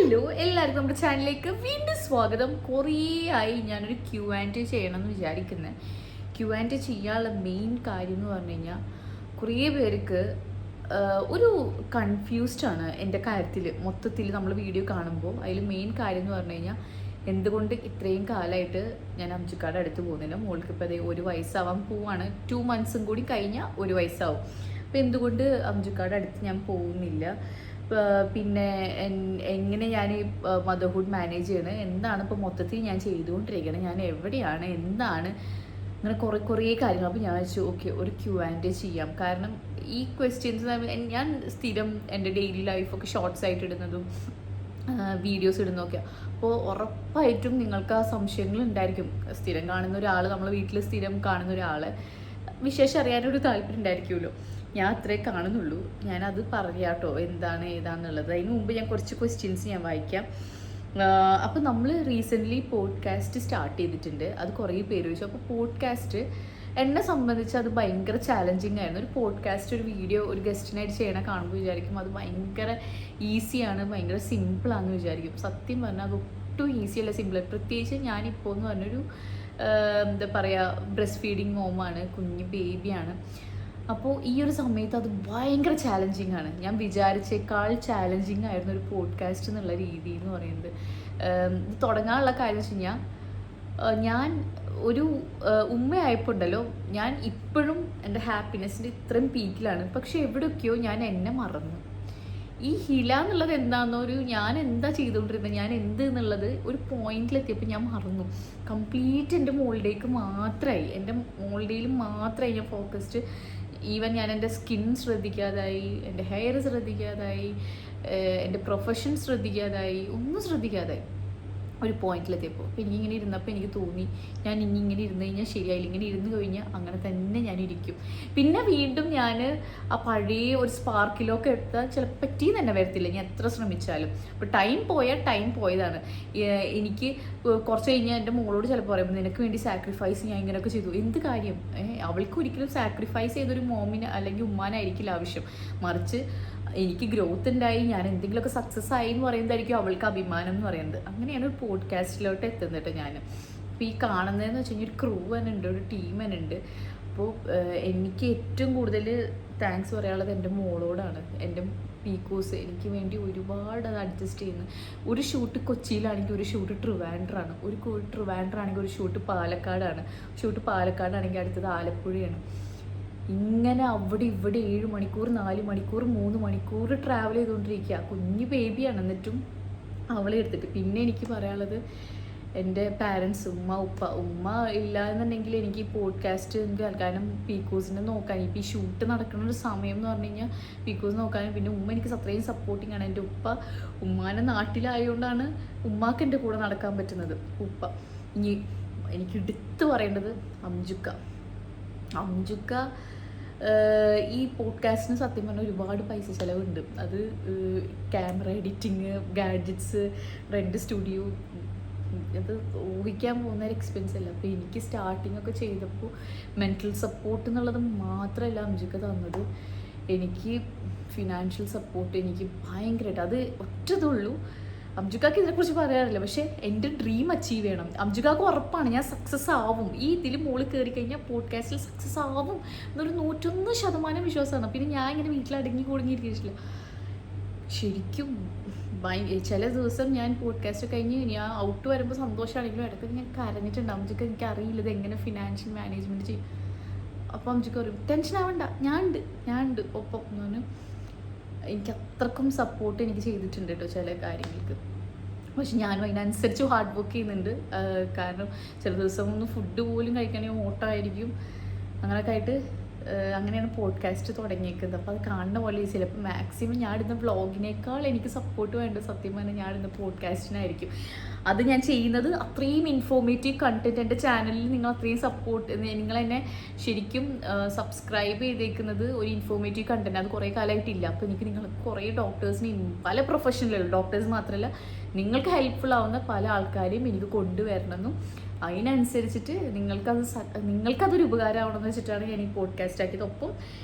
Hello എല്ലാവർക്കും നമ്മുടെ ചാനലിലേക്ക് വീണ്ടും സ്വാഗതം. കുറേ ആയി ഞാനൊരു Q&A ചെയ്യണമെന്ന് വിചാരിക്കുന്നത്. Q&A ചെയ്യാനുള്ള മെയിൻ കാര്യം എന്ന് പറഞ്ഞു കഴിഞ്ഞാൽ കുറേ പേർക്ക് ഒരു കൺഫ്യൂസ്ഡാണ് എൻ്റെ കാര്യത്തിൽ. മൊത്തത്തിൽ നമ്മൾ വീഡിയോ കാണുമ്പോൾ അതിൽ മെയിൻ കാര്യം എന്ന് പറഞ്ഞു കഴിഞ്ഞാൽ എന്തുകൊണ്ട് ഇത്രയും കാലമായിട്ട് ഞാൻ അംജുക്കാടെ അടുത്ത് പോകുന്നില്ല. മോൾക്ക് ഇപ്പോൾ അതേ 1 വയസ്സാവാൻ പോവാണ്. 2 months കൂടി കഴിഞ്ഞാൽ 1 വയസ്സാവും. അപ്പോൾ എന്തുകൊണ്ട് അംജുക്കാടെ അടുത്ത് ഞാൻ പോകുന്നില്ല, പിന്നെ എങ്ങനെ ഞാൻ ഈ മദർഹുഡ് മാനേജ് ചെയ്യണത്, എന്താണ് ഇപ്പോൾ മൊത്തത്തിൽ ഞാൻ ചെയ്തുകൊണ്ടിരിക്കുന്നത്, ഞാൻ എവിടെയാണ്, എന്താണ്, അങ്ങനെ കുറേ കാര്യങ്ങൾ. അപ്പോൾ ഞാൻ വെച്ചു ഓക്കെ ഒരു Q&A ചെയ്യാം. കാരണം ഈ ക്വസ്റ്റ്യൻസ് ഞാൻ സ്ഥിരം എൻ്റെ ഡെയിലി ലൈഫൊക്കെ ഷോർട്സ് ആയിട്ട് ഇടുന്നതും വീഡിയോസ് ഇടുന്നതൊക്കെ. അപ്പോൾ ഉറപ്പായിട്ടും നിങ്ങൾക്ക് ആ സംശയങ്ങൾ ഉണ്ടായിരിക്കും. സ്ഥിരം കാണുന്ന ഒരാൾ, നമ്മളെ വീട്ടിൽ സ്ഥിരം കാണുന്ന ഒരാൾ വിശേഷം അറിയാനൊരു താല്പര്യം ഉണ്ടായിരിക്കുമല്ലോ. ഞാൻ അത്രേ കാണുന്നുള്ളൂ. ഞാനത് പറയാട്ടോ എന്താണ് ഏതാണെന്നുള്ളത്. അതിന് മുമ്പ് ഞാൻ കുറച്ച് ക്വസ്റ്റ്യൻസ് ഞാൻ വായിക്കാം. അപ്പോൾ നമ്മൾ റീസെൻ്റ്ലി പോഡ്കാസ്റ്റ് സ്റ്റാർട്ട് ചെയ്തിട്ടുണ്ട്. അത് കുറേ പേര് ചോദിച്ചു. അപ്പോൾ പോഡ്കാസ്റ്റ് എന്നെ സംബന്ധിച്ച് അത് ഭയങ്കര ചാലഞ്ചിങ് ആയിരുന്നു. ഒരു പോഡ്കാസ്റ്റ്, ഒരു വീഡിയോ ഒരു ഗസ്റ്റിനായിട്ട് ചെയ്യണ കാണുമ്പോൾ വിചാരിക്കും അത് ഭയങ്കര ഈസിയാണ്, ഭയങ്കര സിമ്പിളാണെന്ന് വിചാരിക്കും. സത്യം പറഞ്ഞാൽ അത് ഒട്ടും ഈസിയല്ല, സിമ്പിളാണ്. പ്രത്യേകിച്ച് ഞാനിപ്പോൾ എന്ന് പറഞ്ഞൊരു എന്താ പറയുക, ബ്രസ്റ്റ് ഫീഡിങ് മോമാണ്, കുഞ്ഞ് ബേബിയാണ്. അപ്പോൾ ഈ ഒരു സമയത്ത് അത് ഭയങ്കര ചാലഞ്ചിങ് ആണ്. ഞാൻ വിചാരിച്ചേക്കാൾ ചാലഞ്ചിങ് ആയിരുന്നു ഒരു പോഡ്കാസ്റ്റ് എന്നുള്ള രീതി എന്ന് പറയുന്നത്. ഇത് തുടങ്ങാനുള്ള കാര്യം വെച്ച് കഴിഞ്ഞാൽ ഞാൻ ഒരു ഉമ്മയായപ്പോൾ ഉണ്ടല്ലോ, ഞാൻ ഇപ്പോഴും എൻ്റെ ഹാപ്പിനെസ്സിൻ്റെ ഇത്രയും പീക്കിലാണ്. പക്ഷെ എവിടെയൊക്കെയോ ഞാൻ എന്നെ മറന്നു. ഈ ഹില എന്നുള്ളത് എന്താണെന്നോ, ഞാൻ എന്താ ചെയ്തുകൊണ്ടിരുന്നത്, ഞാൻ എന്ത് എന്നുള്ളത് ഒരു പോയിന്റിലെത്തിയപ്പോൾ ഞാൻ മറന്നു. കംപ്ലീറ്റ് എൻ്റെ മോളുടേക്ക് മാത്രമായി, എൻ്റെ മോളുടേയിൽ മാത്രമായി ഞാൻ ഫോക്കസ്ഡ്. ഈവൻ ഞാൻ എൻ്റെ സ്കിൻ ശ്രദ്ധിക്കാതായി, എൻ്റെ ഹെയർ ശ്രദ്ധിക്കാതായി, എൻ്റെ പ്രൊഫഷൻ ശ്രദ്ധിക്കാതായി, ഒന്നും ശ്രദ്ധിക്കാതായി ഒരു പോയിന്റിലെത്തിയപ്പോൾ. അപ്പോൾ ഇങ്ങനെ ഇരുന്നപ്പോൾ എനിക്ക് തോന്നി ഞാൻ ഇങ്ങനെ ഇരുന്ന് കഴിഞ്ഞാൽ ശരിയായില്ല, ഇങ്ങനെ ഇരുന്ന് കഴിഞ്ഞാൽ അങ്ങനെ തന്നെ ഞാൻ ഇരിക്കും. പിന്നെ വീണ്ടും ഞാൻ ആ പഴയ ഒരു സ്പാർക്കിലൊക്കെ എടുത്താൽ ചിലപ്പോൾ പറ്റിയെന്ന് തന്നെ വരത്തില്ല, ഞാൻ എത്ര ശ്രമിച്ചാലും. അപ്പോൾ ടൈം പോയതാണ്. എനിക്ക് കുറച്ച് കഴിഞ്ഞാൽ എൻ്റെ മോളോട് ചിലപ്പോൾ പറയുമ്പോൾ നിനക്ക് വേണ്ടി സാക്രിഫൈസ് ഞാൻ ഇങ്ങനെയൊക്കെ ചെയ്തു. എന്ത് കാര്യം? അവൾക്ക് ഒരിക്കലും സാക്രിഫൈസ് ചെയ്തൊരു മോമിന് അല്ലെങ്കിൽ ഉമ്മാനായിരിക്കില്ല ആവശ്യം. മറിച്ച് എനിക്ക് ഗ്രോത്ത് ഉണ്ടായി, ഞാൻ എന്തെങ്കിലുമൊക്കെ സക്സസ് ആയി എന്ന് പറയുന്നതായിരിക്കും അവൾക്ക് അഭിമാനം എന്ന് പറയുന്നത്. അങ്ങനെയാണ് ഒരു പോഡ്കാസ്റ്റിലോട്ട് എത്തുന്നത് ഞാൻ. അപ്പോൾ ഈ കാണുന്നതെന്ന് വെച്ച് കഴിഞ്ഞാൽ ഒരു ക്രൂ തന്നെ ഉണ്ട്, ഒരു ടീം തന്നെ ഉണ്ട്. അപ്പോൾ എനിക്ക് ഏറ്റവും കൂടുതൽ താങ്ക്സ് പറയാനുള്ളത് എൻ്റെ മോളോടാണ്. എൻ്റെ പീക്കോസ് എനിക്ക് വേണ്ടി ഒരുപാട് അത് അഡ്ജസ്റ്റ് ചെയ്യുന്നു. ഒരു ഷൂട്ട് കൊച്ചിയിലാണെങ്കിൽ ഒരു ഷൂട്ട് ട്രിവാൻഡ്രാണ്, ട്രിവാൻഡ്രാണെങ്കിൽ ഒരു ഷൂട്ട് പാലക്കാടാണ്, പാലക്കാടാണെങ്കിൽ അടുത്തത് ആലപ്പുഴയാണ്. ഇങ്ങനെ അവിടെ ഇവിടെ 7 മണിക്കൂർ 4 മണിക്കൂർ 3 മണിക്കൂർ ട്രാവൽ ചെയ്തുകൊണ്ടിരിക്കുക. കുഞ്ഞു ബേബിയാണ്, എന്നിട്ടും അവളെ എടുത്തിട്ട്. പിന്നെ എനിക്ക് പറയാനുള്ളത് എൻ്റെ പാരൻസ്, ഉമ്മ ഇല്ല എന്നുണ്ടെങ്കിൽ എനിക്ക് ഈ പോഡ്കാസ്റ്റ് കാരണം പീക്കോസിനെ നോക്കാൻ, ഇപ്പോൾ ഈ ഷൂട്ട് നടക്കുന്ന ഒരു സമയം എന്ന് പറഞ്ഞു കഴിഞ്ഞാൽ പീക്കോസ് നോക്കാനും, പിന്നെ ഉമ്മ എനിക്ക് അത്രയും സപ്പോർട്ടിങ് ആണ്. എൻ്റെ ഉമ്മാനെ നാട്ടിലായതുകൊണ്ടാണ് ഉമ്മാക്ക് എൻ്റെ കൂടെ നടക്കാൻ പറ്റുന്നത്. ഇനി എനിക്ക് എടുത്ത് പറയേണ്ടത് അംജുക്ക ഈ പോഡ്കാസ്റ്റിന് സത്യം പറഞ്ഞാൽ ഒരുപാട് പൈസ ചിലവുണ്ട്. അത് camera editing, gadgets, rent studio, അത് ഊഹിക്കാൻ പോകുന്ന ഒരു എക്സ്പെൻസ് അല്ല. അപ്പോൾ എനിക്ക് സ്റ്റാർട്ടിങ് ഒക്കെ ചെയ്തപ്പോൾ മെൻ്റൽ സപ്പോർട്ട് എന്നുള്ളത് മാത്രമല്ല അംജുക്ക തന്നത്, എനിക്ക് ഫിനാൻഷ്യൽ സപ്പോർട്ട് എനിക്ക് ഭയങ്കരമായിട്ട്. അത് ഒറ്റതുള്ളൂ. അംജുക്കാക്ക് ഇതിനെക്കുറിച്ച് പറയാറില്ല, പക്ഷേ എൻ്റെ ഡ്രീം അച്ചീവ് ചെയ്യണം. അംജുക്കാക്ക് ഉറപ്പാണ് ഞാൻ സക്സസ് ആവും. ഈ ഇതിൽ മോള് കയറി കഴിഞ്ഞാൽ പോഡ്കാസ്റ്റിൽ സക്സസ് ആവും എന്നൊരു 101% വിശ്വാസമാണ്. പിന്നെ ഞാൻ ഇങ്ങനെ വീട്ടിൽ കുടുങ്ങിയിരിക്കില്ല. ശരിക്കും ചില ദിവസം ഞാൻ പോഡ്കാസ്റ്റ് കഴിഞ്ഞ് ഞാൻ ഔട്ട് വരുമ്പോൾ സന്തോഷമാണെങ്കിലും ഇടയ്ക്ക് ഞാൻ കരഞ്ഞിട്ടുണ്ട്. അംജുക്ക എനിക്ക് അറിയില്ല ഇത് എങ്ങനെ ഫിനാൻഷ്യൽ മാനേജ്മെൻറ്റ് ചെയ്യും. അപ്പോൾ അംജുക്ക പറയും ടെൻഷൻ ആവണ്ട, ഞാൻ ഉണ്ട് ഒപ്പം എന്ന് പറഞ്ഞു. എനിക്ക് അത്രക്കും സപ്പോർട്ട് എനിക്ക് ചെയ്തിട്ടുണ്ട് കേട്ടോ ചില കാര്യങ്ങൾക്ക്. പക്ഷെ ഞാനും അതിനനുസരിച്ച് ഹാർഡ് വർക്ക് ചെയ്യുന്നുണ്ട്. കാരണം ചില ദിവസം ഒന്ന് ഫുഡ് പോലും കഴിക്കണമെങ്കിൽ ഓട്ടമായിരിക്കും. അങ്ങനെയൊക്കെ ആയിട്ട് അങ്ങനെയാണ് പോഡ്കാസ്റ്റ് തുടങ്ങിയേക്കുന്നത്. അപ്പോൾ അത് കാണുന്ന പോലെ ചിലപ്പോൾ മാക്സിമം ഞാൻ ഇടുന്ന വ്ളോഗിനേക്കാൾ എനിക്ക് സപ്പോർട്ട് വേണ്ടത് സത്യം പറഞ്ഞാൽ ഞാൻ ഇടുന്ന പോഡ്കാസ്റ്റിനായിരിക്കും. അത് ഞാൻ ചെയ്യുന്നത് അത്രയും ഇൻഫോർമേറ്റീവ് കണ്ടൻറ്റ് എൻ്റെ ചാനലിൽ നിങ്ങൾ അത്രയും സപ്പോർട്ട്, നിങ്ങൾ എന്നെ ശരിക്കും സബ്സ്ക്രൈബ് ചെയ്തേക്കുന്നത് ഒരു ഇൻഫോർമേറ്റീവ് കണ്ടൻറ്റ്. അത് കുറേ കാലമായിട്ടില്ല. അപ്പോൾ എനിക്ക് നിങ്ങൾ കുറേ ഡോക്ടേഴ്സിന്, പല പ്രൊഫഷനിലുള്ള ഡോക്ടേഴ്സ് മാത്രമല്ല നിങ്ങൾക്ക് ഹെൽപ്ഫുൾ ആവുന്ന പല ആൾക്കാരെയും എനിക്ക് കൊണ്ടുവരണമെന്നും അതിനനുസരിച്ചിട്ട് നിങ്ങൾക്കതൊരു ഉപകാരമാവണമെന്ന് വെച്ചിട്ടാണ് ഞാൻ ഈ പോഡ്കാസ്റ്റ് ആക്കിയത്. ഒപ്പം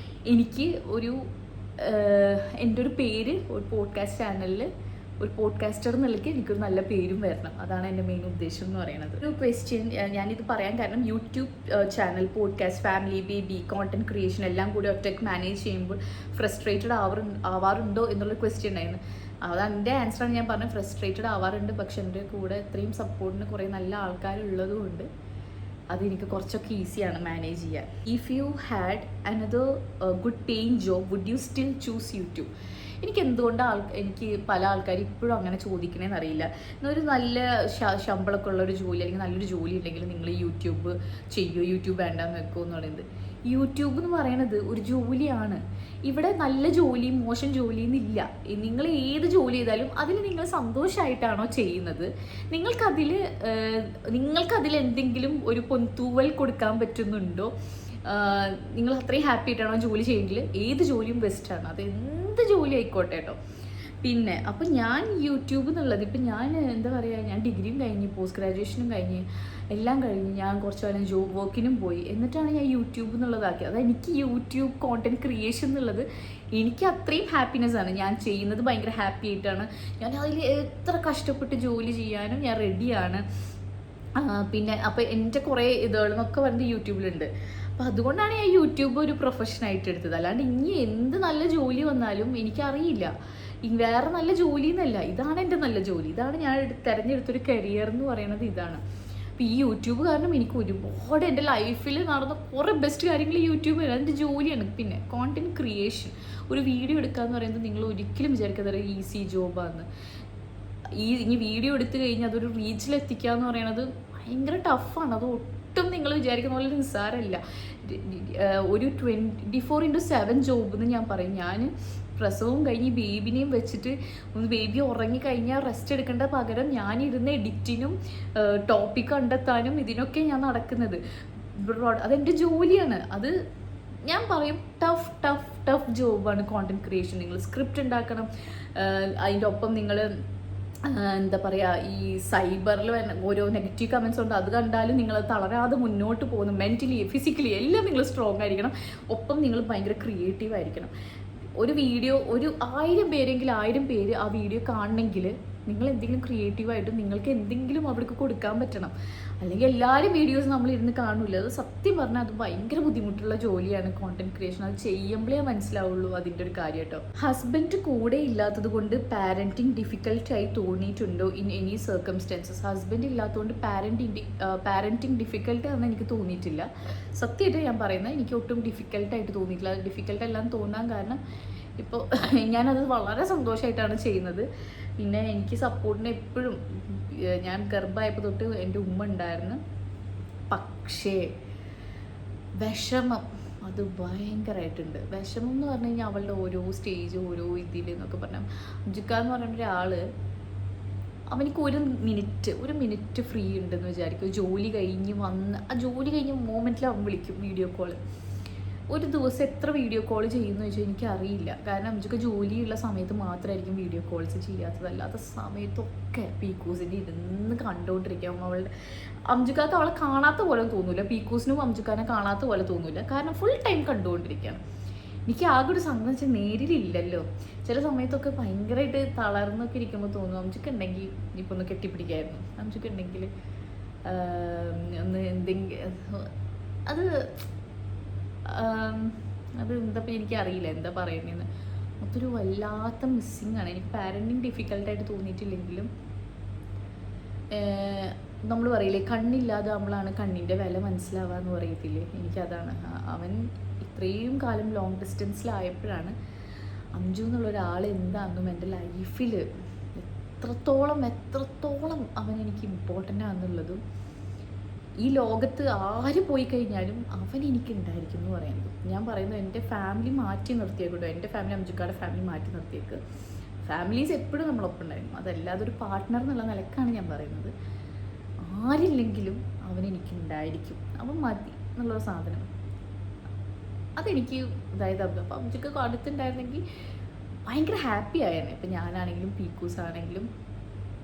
എനിക്ക് എൻ്റെ ഒരു പേര് ഒരു പോഡ്കാസ്റ്റ് ചാനലിൽ ഒരു പോഡ്കാസ്റ്റർ എന്നുള്ളക്ക് എനിക്കൊരു നല്ല പേരും വരണം. അതാണ് എൻ്റെ മെയിൻ ഉദ്ദേശം എന്ന് പറയുന്നത്. ഒരു ക്വസ്റ്റ്യൻ ഞാനിത് പറയാൻ കാരണം, YouTube channel, podcast, family, baby, content creation എല്ലാം കൂടി ഒറ്റയ്ക്ക് മാനേജ് ചെയ്യുമ്പോൾ ഫ്രസ്ട്രേറ്റഡ് ആവാറുണ്ടോ എന്നുള്ളൊരു ക്വസ്റ്റ്യൻ ഉണ്ടായിരുന്നു. അതെൻ്റെ ആൻസറാണ് ഞാൻ പറഞ്ഞത്. ഫ്രസ്ട്രേറ്റഡ് ആവാറുണ്ട്, പക്ഷെ എൻ്റെ കൂടെ ഇത്രയും സപ്പോർട്ടിന് കുറേ നല്ല ആൾക്കാരുള്ളത് കൊണ്ട് അതെനിക്ക് കുറച്ചൊക്കെ ഈസിയാണ് മാനേജ് ചെയ്യാൻ. If you had another good paying job would you still choose YouTube? എനിക്ക് എന്തുകൊണ്ടാണ് എനിക്ക് പല ആൾക്കാർ ഇപ്പോഴും അങ്ങനെ ചോദിക്കണേന്ന് അറിയില്ല. ഒരു നല്ല ശമ്പളമൊക്കെ ഉള്ളൊരു ജോലി അല്ലെങ്കിൽ നല്ലൊരു ജോലി ഉണ്ടെങ്കിൽ നിങ്ങൾ യൂട്യൂബ് ചെയ്യുമോ, യൂട്യൂബ് വേണ്ടാന്ന് വെക്കുമോ എന്ന് പറയുന്നത്. യൂട്യൂബ് എന്ന് പറയുന്നത് ഒരു ജോലിയാണ്. ഇവിടെ നല്ല ജോലിയും മോശം ജോലിയും ഇല്ല. നിങ്ങൾ ഏത് ജോലി ചെയ്താലും അതിൽ നിങ്ങൾ സന്തോഷമായിട്ടാണോ ചെയ്യുന്നത്, നിങ്ങൾക്കതിൽ എന്തെങ്കിലും ഒരു പൊൻതൂവൽ കൊടുക്കാൻ പറ്റുന്നുണ്ടോ, നിങ്ങൾ അത്രയും ഹാപ്പി ആയിട്ടാണോ ജോലി ചെയ്യുമെങ്കിൽ ഏത് ജോലിയും ബെസ്റ്റാണ്. അത് എന്ത് ജോലി ആയിക്കോട്ടെ കേട്ടോ. പിന്നെ അപ്പം ഞാൻ യൂട്യൂബ് എന്നുള്ളത്, ഇപ്പം ഞാൻ എന്താ പറയുക, ഞാൻ ഡിഗ്രിയും കഴിഞ്ഞ് പോസ്റ്റ് ഗ്രാജുവേഷനും കഴിഞ്ഞ് എല്ലാം കഴിഞ്ഞ് ഞാൻ കുറച്ച് കാലം ജോബ് വർക്കിനും പോയി. എന്നിട്ടാണ് ഞാൻ യൂട്യൂബ് എന്നുള്ളതാക്കിയത്. അത് എനിക്ക് യൂട്യൂബ് കോണ്ടന്റ് ക്രിയേഷൻ എന്നുള്ളത് എനിക്ക് അത്രയും ഹാപ്പിനെസ് ആണ്. ഞാൻ ചെയ്യുന്നത് ഭയങ്കര ഹാപ്പി ആയിട്ടാണ്. ഞാൻ അതിൽ എത്ര കഷ്ടപ്പെട്ട് ജോലി ചെയ്യാനും ഞാൻ റെഡിയാണ്. പിന്നെ അപ്പോൾ എൻ്റെ കുറേ ഇതുകളെന്നൊക്കെ പറഞ്ഞിട്ട് യൂട്യൂബിലുണ്ട്. അപ്പോൾ അതുകൊണ്ടാണ് ഞാൻ യൂട്യൂബ് ഒരു പ്രൊഫഷനായിട്ട് എടുത്തത്. അല്ലാണ്ട് ഇനി എന്ത് നല്ല ജോലി വന്നാലും എനിക്കറിയില്ല. വേറെ നല്ല ജോലി എന്നല്ല, ഇതാണ് എൻ്റെ നല്ല ജോലി, ഇതാണ് ഞാൻ തിരഞ്ഞെടുത്തൊരു കരിയർ എന്ന് പറയുന്നത് ഇതാണ്. അപ്പോൾ ഈ യൂട്യൂബ് കാരണം എനിക്ക് ഒരുപാട് എൻ്റെ ലൈഫിൽ നടന്ന കുറേ ബെസ്റ്റ് കാര്യങ്ങൾ യൂട്യൂബ് എൻ്റെ ജോലിയാണ്. പിന്നെ കോണ്ടന്റ് ക്രിയേഷൻ, ഒരു വീഡിയോ എടുക്കുക എന്ന് പറയുന്നത് നിങ്ങൾ ഒരിക്കലും വിചാരിക്കാതെ ഈസി ജോബാണ്. ഇനി വീഡിയോ എടുത്തു കഴിഞ്ഞാൽ അതൊരു റീച്ചിലെത്തിക്കുക എന്ന് പറയുന്നത് ഭയങ്കര ടഫാണ്. അത് ഒട്ടും നിങ്ങൾ വിചാരിക്കുന്ന പോലെ നിസ്സാരമല്ല. ഒരു 24/7 ജോബ് എന്ന് ഞാൻ പറയും. ഞാൻ പ്രസവവും കഴിഞ്ഞ് ബേബിനെയും വെച്ചിട്ട് ബേബി ഉറങ്ങിക്കഴിഞ്ഞാൽ റെസ്റ്റ് എടുക്കേണ്ട പകരം ഞാനിരുന്ന് എഡിറ്റിനും ടോപ്പിക് കണ്ടെത്താനും ഇതിനൊക്കെ ഞാൻ നടക്കുന്നത്. അതെൻ്റെ ജോലിയാണ്. അത് ഞാൻ പറയും ടഫ് ജോബാണ് കോണ്ടന്റ് ക്രിയേഷൻ. നിങ്ങൾ സ്ക്രിപ്റ്റ് ഉണ്ടാക്കണം, അതിൻ്റെ ഒപ്പം നിങ്ങൾ എന്താ പറയുക, ഈ സൈബറിൽ ഓരോ നെഗറ്റീവ് കമൻസ് ഉണ്ട്, അത് കണ്ടാലും നിങ്ങൾ തളരാതെ മുന്നോട്ട് പോകുന്നു. മെൻ്റലി ഫിസിക്കലി എല്ലാം നിങ്ങൾ സ്ട്രോങ് ആയിരിക്കണം. ഒപ്പം നിങ്ങൾ ഭയങ്കര ക്രിയേറ്റീവ് ആയിരിക്കണം. ഒരു വീഡിയോ, ഒരു 1000 പേരെങ്കിലും 1000 പേര് ആ വീഡിയോ കാണണമെങ്കിൽ നിങ്ങൾ എന്തെങ്കിലും ക്രിയേറ്റീവായിട്ട് നിങ്ങൾക്ക് എന്തെങ്കിലും അവർക്ക് കൊടുക്കാൻ പറ്റണം. അല്ലെങ്കിൽ എല്ലാവരും വീഡിയോസ് നമ്മൾ ഇരുന്ന് കാണില്ല. അത് സത്യം പറഞ്ഞാൽ അത് ഭയങ്കര ബുദ്ധിമുട്ടുള്ള ജോലിയാണ് കോണ്ടന്റ് ക്രിയേഷൻ. അത് ചെയ്യുമ്പോഴേ മനസ്സിലാവുള്ളൂ അതിൻ്റെ ഒരു കാര്യം കേട്ടോ. ഹസ്ബൻഡ് കൂടെ ഇല്ലാത്തത് കൊണ്ട് പാരൻറ്റിങ് ഡിഫിക്കൽട്ടായി തോന്നിയിട്ടുണ്ടോ ഇൻ എനി സർക്കംസ്റ്റൻസസ്? ഹസ്ബൻഡ് ഇല്ലാത്തതുകൊണ്ട് പാരൻറ്റിങ് ഡിഫിക്കൽട്ടാണെന്ന് എനിക്ക് തോന്നിയിട്ടില്ല. സത്യമായിട്ട് ഞാൻ പറയുന്നത്, എനിക്ക് ഒട്ടും ഡിഫിക്കൽട്ടായിട്ട് തോന്നിയിട്ടില്ല. അത് ഡിഫിക്കൽട്ടെല്ലാം തോന്നാൻ കാരണം ഇപ്പോൾ ഞാനത് വളരെ സന്തോഷമായിട്ടാണ് ചെയ്യുന്നത്. പിന്നെ എനിക്ക് സപ്പോർട്ടിന് എപ്പോഴും, ഞാൻ ഗർഭമായപ്പോൾ തൊട്ട് എൻ്റെ ഉമ്മ ഉണ്ടായിരുന്നു. പക്ഷേ വിഷമം അത് ഭയങ്കരമായിട്ടുണ്ട്. വിഷമം എന്ന് പറഞ്ഞു കഴിഞ്ഞാൽ അവളുടെ ഓരോ സ്റ്റേജ്, ഓരോ ഇതിൽ എന്നൊക്കെ പറഞ്ഞാൽ, അംജുക്ക എന്ന് പറഞ്ഞ ഒരാൾ, അവനിക്ക് ഒരു മിനിറ്റ് ഫ്രീ ഉണ്ടെന്ന് വിചാരിക്കും. ജോലി കഴിഞ്ഞ് വന്ന് ആ ജോലി കഴിഞ്ഞ മോമെൻറ്റിൽ അവൻ വിളിക്കും വീഡിയോ കോള്. ഒരു ദിവസം എത്ര വീഡിയോ കോൾ ചെയ്യുമെന്ന് വെച്ചാൽ എനിക്കറിയില്ല. കാരണം അംജുക്ക ജോലിയുള്ള സമയത്ത് മാത്രമായിരിക്കും വീഡിയോ കോൾസ് ചെയ്യാത്തത്. അല്ലാത്ത സമയത്തൊക്കെ പീക്കൂസിൻ്റെ ഇരുന്ന് കണ്ടുകൊണ്ടിരിക്കാം. അംജുക്കാക്ക് അവളെ കാണാത്ത പോലെ തോന്നില്ല, പീക്കൂസിനും അംജുക്കാനെ കാണാത്ത പോലെ തോന്നില്ല. കാരണം ഫുൾ ടൈം കണ്ടുകൊണ്ടിരിക്കുകയാണ്. എനിക്ക് ആകെ ഒരു സംഘം വെച്ചാൽ നേരിലില്ലല്ലോ. ചില സമയത്തൊക്കെ ഭയങ്കരമായിട്ട് തളർന്നൊക്കെ ഇരിക്കുമ്പോൾ തോന്നും അംജുക്ക ഉണ്ടെങ്കിൽ ഇപ്പോൾ ഒന്ന് കെട്ടിപ്പിടിക്കായിരുന്നു, അംജുക്ക ഉണ്ടെങ്കിൽ ഒന്ന് എന്തെങ്കിലും. അത് എന്താ എനിക്കറിയില്ല എന്താ പറയുന്നതെന്ന്. മൊത്തൊരു വല്ലാത്ത മിസ്സിങ് ആണ്. എനിക്ക് പാരൻറ്റിങ് ഡിഫിക്കൽട്ടായിട്ട് തോന്നിയിട്ടില്ലെങ്കിലും നമ്മൾ പറയില്ലേ, കണ്ണില്ലാതെ നമ്മളാണ് കണ്ണിൻ്റെ വില മനസ്സിലാവുക എന്ന് പറയത്തില്ലേ, എനിക്കതാണ്. അവൻ ഇത്രയും കാലം ലോങ് ഡിസ്റ്റൻസിലായപ്പോഴാണ് അംജു എന്നുള്ളൊരാൾ എന്താണെന്നും എൻ്റെ ലൈഫിൽ എത്രത്തോളം അവൻ എനിക്ക് ഇമ്പോർട്ടൻ്റ് ആണെന്നുള്ളതും, ഈ ലോകത്ത് ആര് പോയി കഴിഞ്ഞാലും അവൻ എനിക്കുണ്ടായിരിക്കും എന്ന് പറയുന്നത്. ഞാൻ പറയുന്നത് എൻ്റെ ഫാമിലി മാറ്റി നിർത്തിയേക്കട്ടോ, എൻ്റെ ഫാമിലി അംജുക്കാരുടെ ഫാമിലി മാറ്റി നിർത്തിയേക്ക്. ഫാമിലീസ് എപ്പോഴും നമ്മളൊപ്പം ഉണ്ടായിരുന്നു. അതല്ലാതെ ഒരു പാർട്ട്ണർ എന്നുള്ള നിലക്കാണ് ഞാൻ പറയുന്നത്. ആരില്ലെങ്കിലും അവൻ എനിക്കുണ്ടായിരിക്കും, അവൻ മതി എന്നുള്ളൊരു സാധനം. അതെനിക്ക് അതായത് അപ്പോൾ അംജുക്ക് അടുത്തുണ്ടായിരുന്നെങ്കിൽ ഭയങ്കര ഹാപ്പി ആയേനെ. ഇപ്പം ഞാനാണെങ്കിലും പീക്കൂസ് ആണെങ്കിലും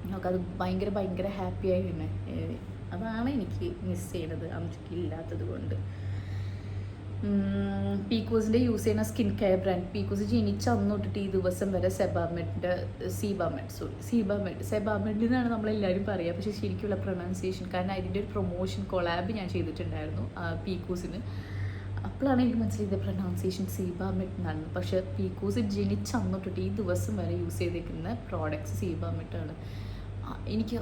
നമുക്കത് ഭയങ്കര ഹാപ്പി ആയേനെ. അതാണ് എനിക്ക് മിസ് ചെയ്യുന്നത് അംജുക്ക് ഇല്ലാത്തത് കൊണ്ട്. പീക്കൂസിൻ്റെ യൂസ് ചെയ്യുന്ന സ്കിൻ കെയർ ബ്രാൻഡ്, പീക്കൂസ് ജനിച്ച അന്ന് തൊട്ടിട്ട് ഈ ദിവസം വരെ സെബാമെഡ് എന്നാണ് നമ്മളെല്ലാവരും പറയുക, പക്ഷേ ശരിക്കുള്ള പ്രൊനൗൺസിയേഷൻ, കാരണം അതിൻ്റെ ഒരു പ്രൊമോഷൻ കൊളാബ് ഞാൻ ചെയ്തിട്ടുണ്ടായിരുന്നു പീക്കൂസിന്. അപ്പോഴാണ് എനിക്ക് മനസ്സിലായത് പ്രൊനൗൺസിയേഷൻ സീബാമെഡ് എന്നാണ്. പക്ഷേ പീക്കൂസ് ജനിച്ച അന്ന് തൊട്ടിട്ട് ഈ ദിവസം വരെ യൂസ് ചെയ്തേക്കുന്ന പ്രോഡക്റ്റ്സ് സീബാമെഡാണ്. എനിക്ക്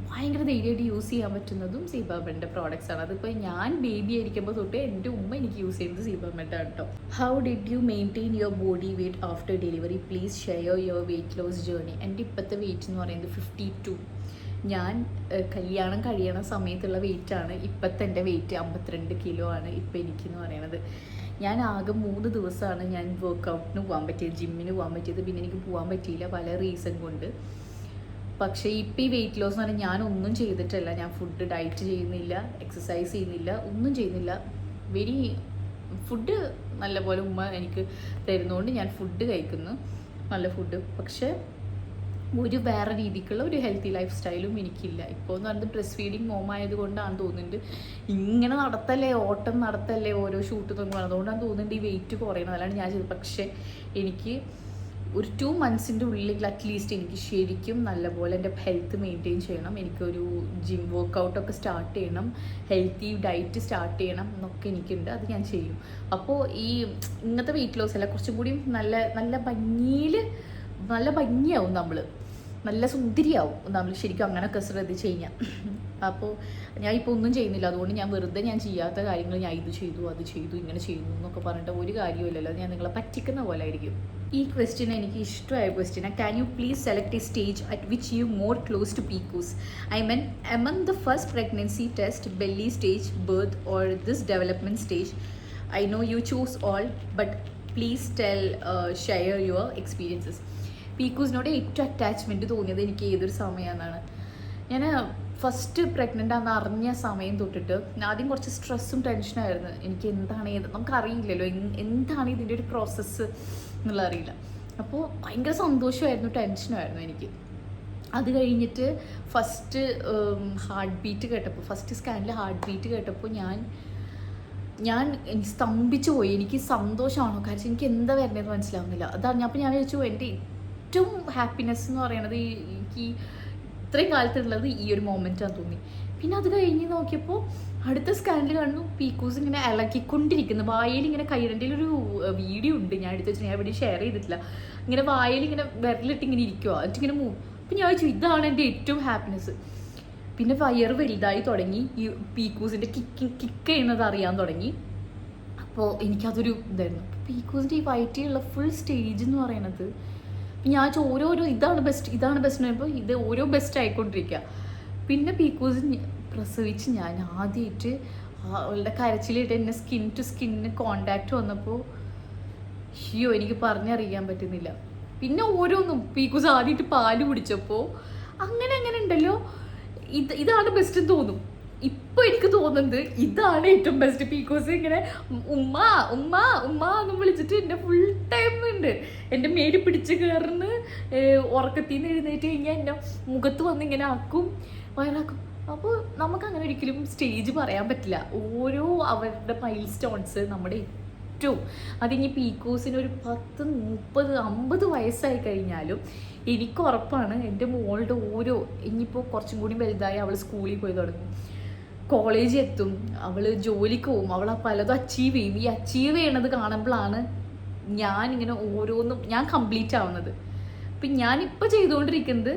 ഭയങ്കര ധൈര്യമായിട്ട് യൂസ് ചെയ്യാൻ പറ്റുന്നതും സീബാമെഡിൻ്റെ പ്രോഡക്റ്റ്സ് ആണ്. അതിപ്പോൾ ഞാൻ ബേബി ആയിരിക്കുമ്പോൾ തൊട്ട് എൻ്റെ ഉമ്മ എനിക്ക് യൂസ് ചെയ്യുന്നത് സീബാമെഡാണ് കേട്ടോ. How did you maintain your body weight after delivery? Please share your weight loss journey. എൻ്റെ ഇപ്പോഴത്തെ വെയ്റ്റ് എന്ന് പറയുന്നത് 52. ഞാൻ കല്യാണം കഴിയണ സമയത്തുള്ള വെയ്റ്റാണ്. ഇപ്പോഴത്തെ എൻ്റെ വെയ്റ്റ് 52 കിലോ ആണ് ഇപ്പോൾ എനിക്കെന്ന് പറയണത്. ഞാൻ ആകെ 3 ദിവസമാണ് ഞാൻ വർക്കൗട്ടിന് പോകാൻ പറ്റിയത്, ജിമ്മിന് പോകാൻ പറ്റിയത്. പിന്നെ എനിക്ക് പോകാൻ പറ്റിയില്ല പല റീസൺ കൊണ്ട്. പക്ഷേ ഇപ്പോൾ ഈ വെയിറ്റ് ലോസ് എന്ന് പറഞ്ഞാൽ ഞാനൊന്നും ചെയ്തിട്ടല്ല. ഞാൻ ഫുഡ് ഡയറ്റ് ചെയ്യുന്നില്ല, എക്സസൈസ് ചെയ്യുന്നില്ല, ഒന്നും ചെയ്യുന്നില്ല. ഫുഡ് നല്ലപോലെ ഉമ്മ എനിക്ക് തരുന്നതുകൊണ്ട് ഞാൻ ഫുഡ് കഴിക്കുന്നു, നല്ല ഫുഡ്. പക്ഷേ ഒരു വേറെ രീതിക്കുള്ള ഒരു ഹെൽത്തി ലൈഫ് സ്റ്റൈലും എനിക്കില്ല. ഇപ്പോൾ എന്ന് പറയുന്നത് ബ്രസ്റ്റ് ഫീഡിങ് മോം ആയതുകൊണ്ടാണ് തോന്നുന്നുണ്ട്, ഇങ്ങനെ നടത്തല്ലേ, ഓട്ടം നടത്തല്ലേ, ഓരോ ഷൂട്ട് നോക്കുമ്പോൾ അതുകൊണ്ടാണ് തോന്നുന്നുണ്ട് ഈ വെയിറ്റ് കുറയണം. അല്ലാണ്ട് ഞാൻ ചെയ്തത്. പക്ഷേ എനിക്ക് ഒരു 2 മന്ത്സിൻ്റെ ഉള്ളിൽ അറ്റ്ലീസ്റ്റ് എനിക്ക് ശരിക്കും നല്ലപോലെ എൻ്റെ ഹെൽത്ത് മെയിൻറ്റെയിൻ ചെയ്യണം. എനിക്കൊരു ജിം വർക്കൗട്ടൊക്കെ സ്റ്റാർട്ട് ചെയ്യണം, ഹെൽത്തി ഡയറ്റ് സ്റ്റാർട്ട് ചെയ്യണം എന്നൊക്കെ എനിക്കുണ്ട്. അത് ഞാൻ ചെയ്യും. അപ്പോൾ ഈ ഇന്നത്തെ വെയിറ്റ് ലോസ് അല്ല, കുറച്ചും കൂടി നല്ല ഭംഗിയാവും, നല്ല സുന്ദരിയാവും നമ്മൾ ശരിക്കും അങ്ങനെയൊക്കെ ശ്രദ്ധിച്ച് കഴിഞ്ഞാൽ. അപ്പോൾ ഞാൻ ഇപ്പോൾ ഒന്നും ചെയ്യുന്നില്ല. അതുകൊണ്ട് ഞാൻ വെറുതെ ഞാൻ ചെയ്യാത്ത കാര്യങ്ങൾ ഞാൻ ഇത് ചെയ്തു, അത് ചെയ്തു, ഇങ്ങനെ ചെയ്യുന്നു എന്നൊക്കെ പറഞ്ഞിട്ട് ഒരു കാര്യമില്ലല്ലോ. ഞാൻ നിങ്ങളെ പറ്റിക്കുന്ന പോലെ ആയിരിക്കും. ഈ ക്വസ്റ്റ്യൻ എനിക്ക് ഇഷ്ടമായ ക്വസ്റ്റ്യനാണ്. Can you please select a stage at which you more close to പീക്കൂസ്? I mean among the first pregnancy test, belly stage, birth or this development stage? I know you choose all, but please share your experiences. പീക്കൂസിനോട് ഏറ്റവും attachment തോന്നിയത് എനിക്ക് ഏതൊരു സമയമെന്നാണ്. ഞാൻ first pregnant ആണെന്ന് അറിഞ്ഞ സമയം തൊട്ടിട്ട് ആദ്യം കുറച്ച് സ്ട്രെസ്സും ടെൻഷനായിരുന്നു. എനിക്ക് നമുക്കറിയില്ലല്ലോ എന്താണ് ഇതിൻ്റെ ഒരു പ്രോസസ്സ് എന്നുള്ളത് അറിയില്ല. അപ്പോൾ ഭയങ്കര സന്തോഷമായിരുന്നു, ടെൻഷനായിരുന്നു എനിക്ക്. അത് കഴിഞ്ഞിട്ട് ഫസ്റ്റ് ഹാർട്ട് ബീറ്റ് കേട്ടപ്പോൾ, ഫസ്റ്റ് സ്കാനിൽ ഹാർട്ട് ബീറ്റ് കേട്ടപ്പോൾ ഞാൻ സ്തംഭിച്ചു പോയി. എനിക്ക് സന്തോഷമാണോ, കാരണം എനിക്ക് എന്താ വരുന്നതെന്ന് മനസ്സിലാവുന്നില്ല. അതാണ് അപ്പോൾ ഞാൻ വിചാരിച്ചു എൻ്റെ ഏറ്റവും ഹാപ്പിനെസ് എന്ന് പറയുന്നത് എനിക്ക് ഇത്രയും കാലത്തുള്ളത് ഈ ഒരു മൊമെൻറ്റാന്ന് തോന്നി. പിന്നെ അത് കഴിഞ്ഞ് നോക്കിയപ്പോൾ അടുത്ത സ്കാനിൽ കാണുന്നു പീക്കൂസ് ഇങ്ങനെ ഇളക്കിക്കൊണ്ടിരിക്കുന്നു വായിൽ. ഇങ്ങനെ കൈരൻ്റെ ഒരു വീഡിയോ ഉണ്ട്, ഞാൻ എടുത്ത് വെച്ചാൽ ഞാൻ ഇവിടെ ഷെയർ ചെയ്തിട്ടില്ല. ഇങ്ങനെ വായിൽ ഇങ്ങനെ വിരലിട്ട് ഇങ്ങനെ ഇരിക്കുക, എന്നിട്ടിങ്ങനെ അപ്പം ഞാൻ ചോദിച്ചു ഇതാണ് എൻ്റെ ഏറ്റവും ഹാപ്പിനെസ്. പിന്നെ വയറ് വലുതായി തുടങ്ങി, ഈ പീക്കൂസിൻ്റെ കിക്ക് ചെയ്യുന്നത് അറിയാൻ തുടങ്ങി. അപ്പോൾ എനിക്കതൊരു ഇതായിരുന്നു. പീക്കൂസിൻ്റെ ഈ വയറ്റിലുള്ള ഫുൾ സ്റ്റേജ് എന്ന് പറയുന്നത് ഞാൻ ഓരോരോ ഇതാണ് ബെസ്റ്റ് എന്ന് പറയുമ്പോൾ ഇത് ഓരോ ബെസ്റ്റ് ആയിക്കൊണ്ടിരിക്കുക. പിന്നെ പീക്കൂസ് പ്രസവിച്ച് ഞാൻ ആദ്യമായിട്ട് അവളുടെ കരച്ചിലിട്ട് എന്നെ സ്കിൻ ടു സ്കിന്നിന് കോണ്ടാക്റ്റ് വന്നപ്പോൾ എനിക്ക് പറഞ്ഞറിയാൻ പറ്റുന്നില്ല. പിന്നെ ഓരോന്നും പീക്കൂസ് ആദ്യമായിട്ട് പാല് കുടിച്ചപ്പോൾ അങ്ങനെ ഉണ്ടല്ലോ, ഇതാണ് ബെസ്റ്റ് എന്ന് തോന്നും. ഇപ്പോൾ എനിക്ക് തോന്നുന്നത് ഇതാണ് ഏറ്റവും ബെസ്റ്റ്. പീക്കൂസ് ഇങ്ങനെ ഉമ്മ ഉമ്മ ഉമ്മ എന്ന് വിളിച്ചിട്ട് എൻ്റെ ഫുൾ ടൈം ഉണ്ട് എൻ്റെ മേല് പിടിച്ച് കയറുന്ന, ഉറക്കത്തിൽ നിന്ന് എഴുന്നേറ്റ് കഴിഞ്ഞാൽ എൻ്റെ മുഖത്ത് വന്ന് ഇങ്ങനെ ആക്കും, വയറാക്കും. അപ്പോൾ നമുക്കങ്ങനെ ഒരിക്കലും സ്റ്റേജ് പറയാൻ പറ്റില്ല. ഓരോ അവരുടെ മൈൽ സ്റ്റോൺസ് നമ്മുടെ ഏറ്റവും അതിനി പീക്കൂസിനൊരു 10, 30, 50 വയസ്സായി കഴിഞ്ഞാലും എനിക്ക് ഉറപ്പാണ് എൻ്റെ മോളുടെ ഇനിയിപ്പോൾ കുറച്ചും കൂടി വലുതായി അവൾ സ്കൂളിൽ പോയി തുടങ്ങും, കോളേജിൽ എത്തും, അവൾ ജോലിക്ക് പോകും, അവൾ പലതും അച്ചീവ് ചെയ്യും. ഈ അച്ചീവ് ചെയ്യണത് കാണുമ്പോഴാണ് ഞാനിങ്ങനെ ഓരോന്നും ഞാൻ കംപ്ലീറ്റ് ആവുന്നത്. അപ്പം ഞാനിപ്പോൾ ചെയ്തുകൊണ്ടിരിക്കുന്നത്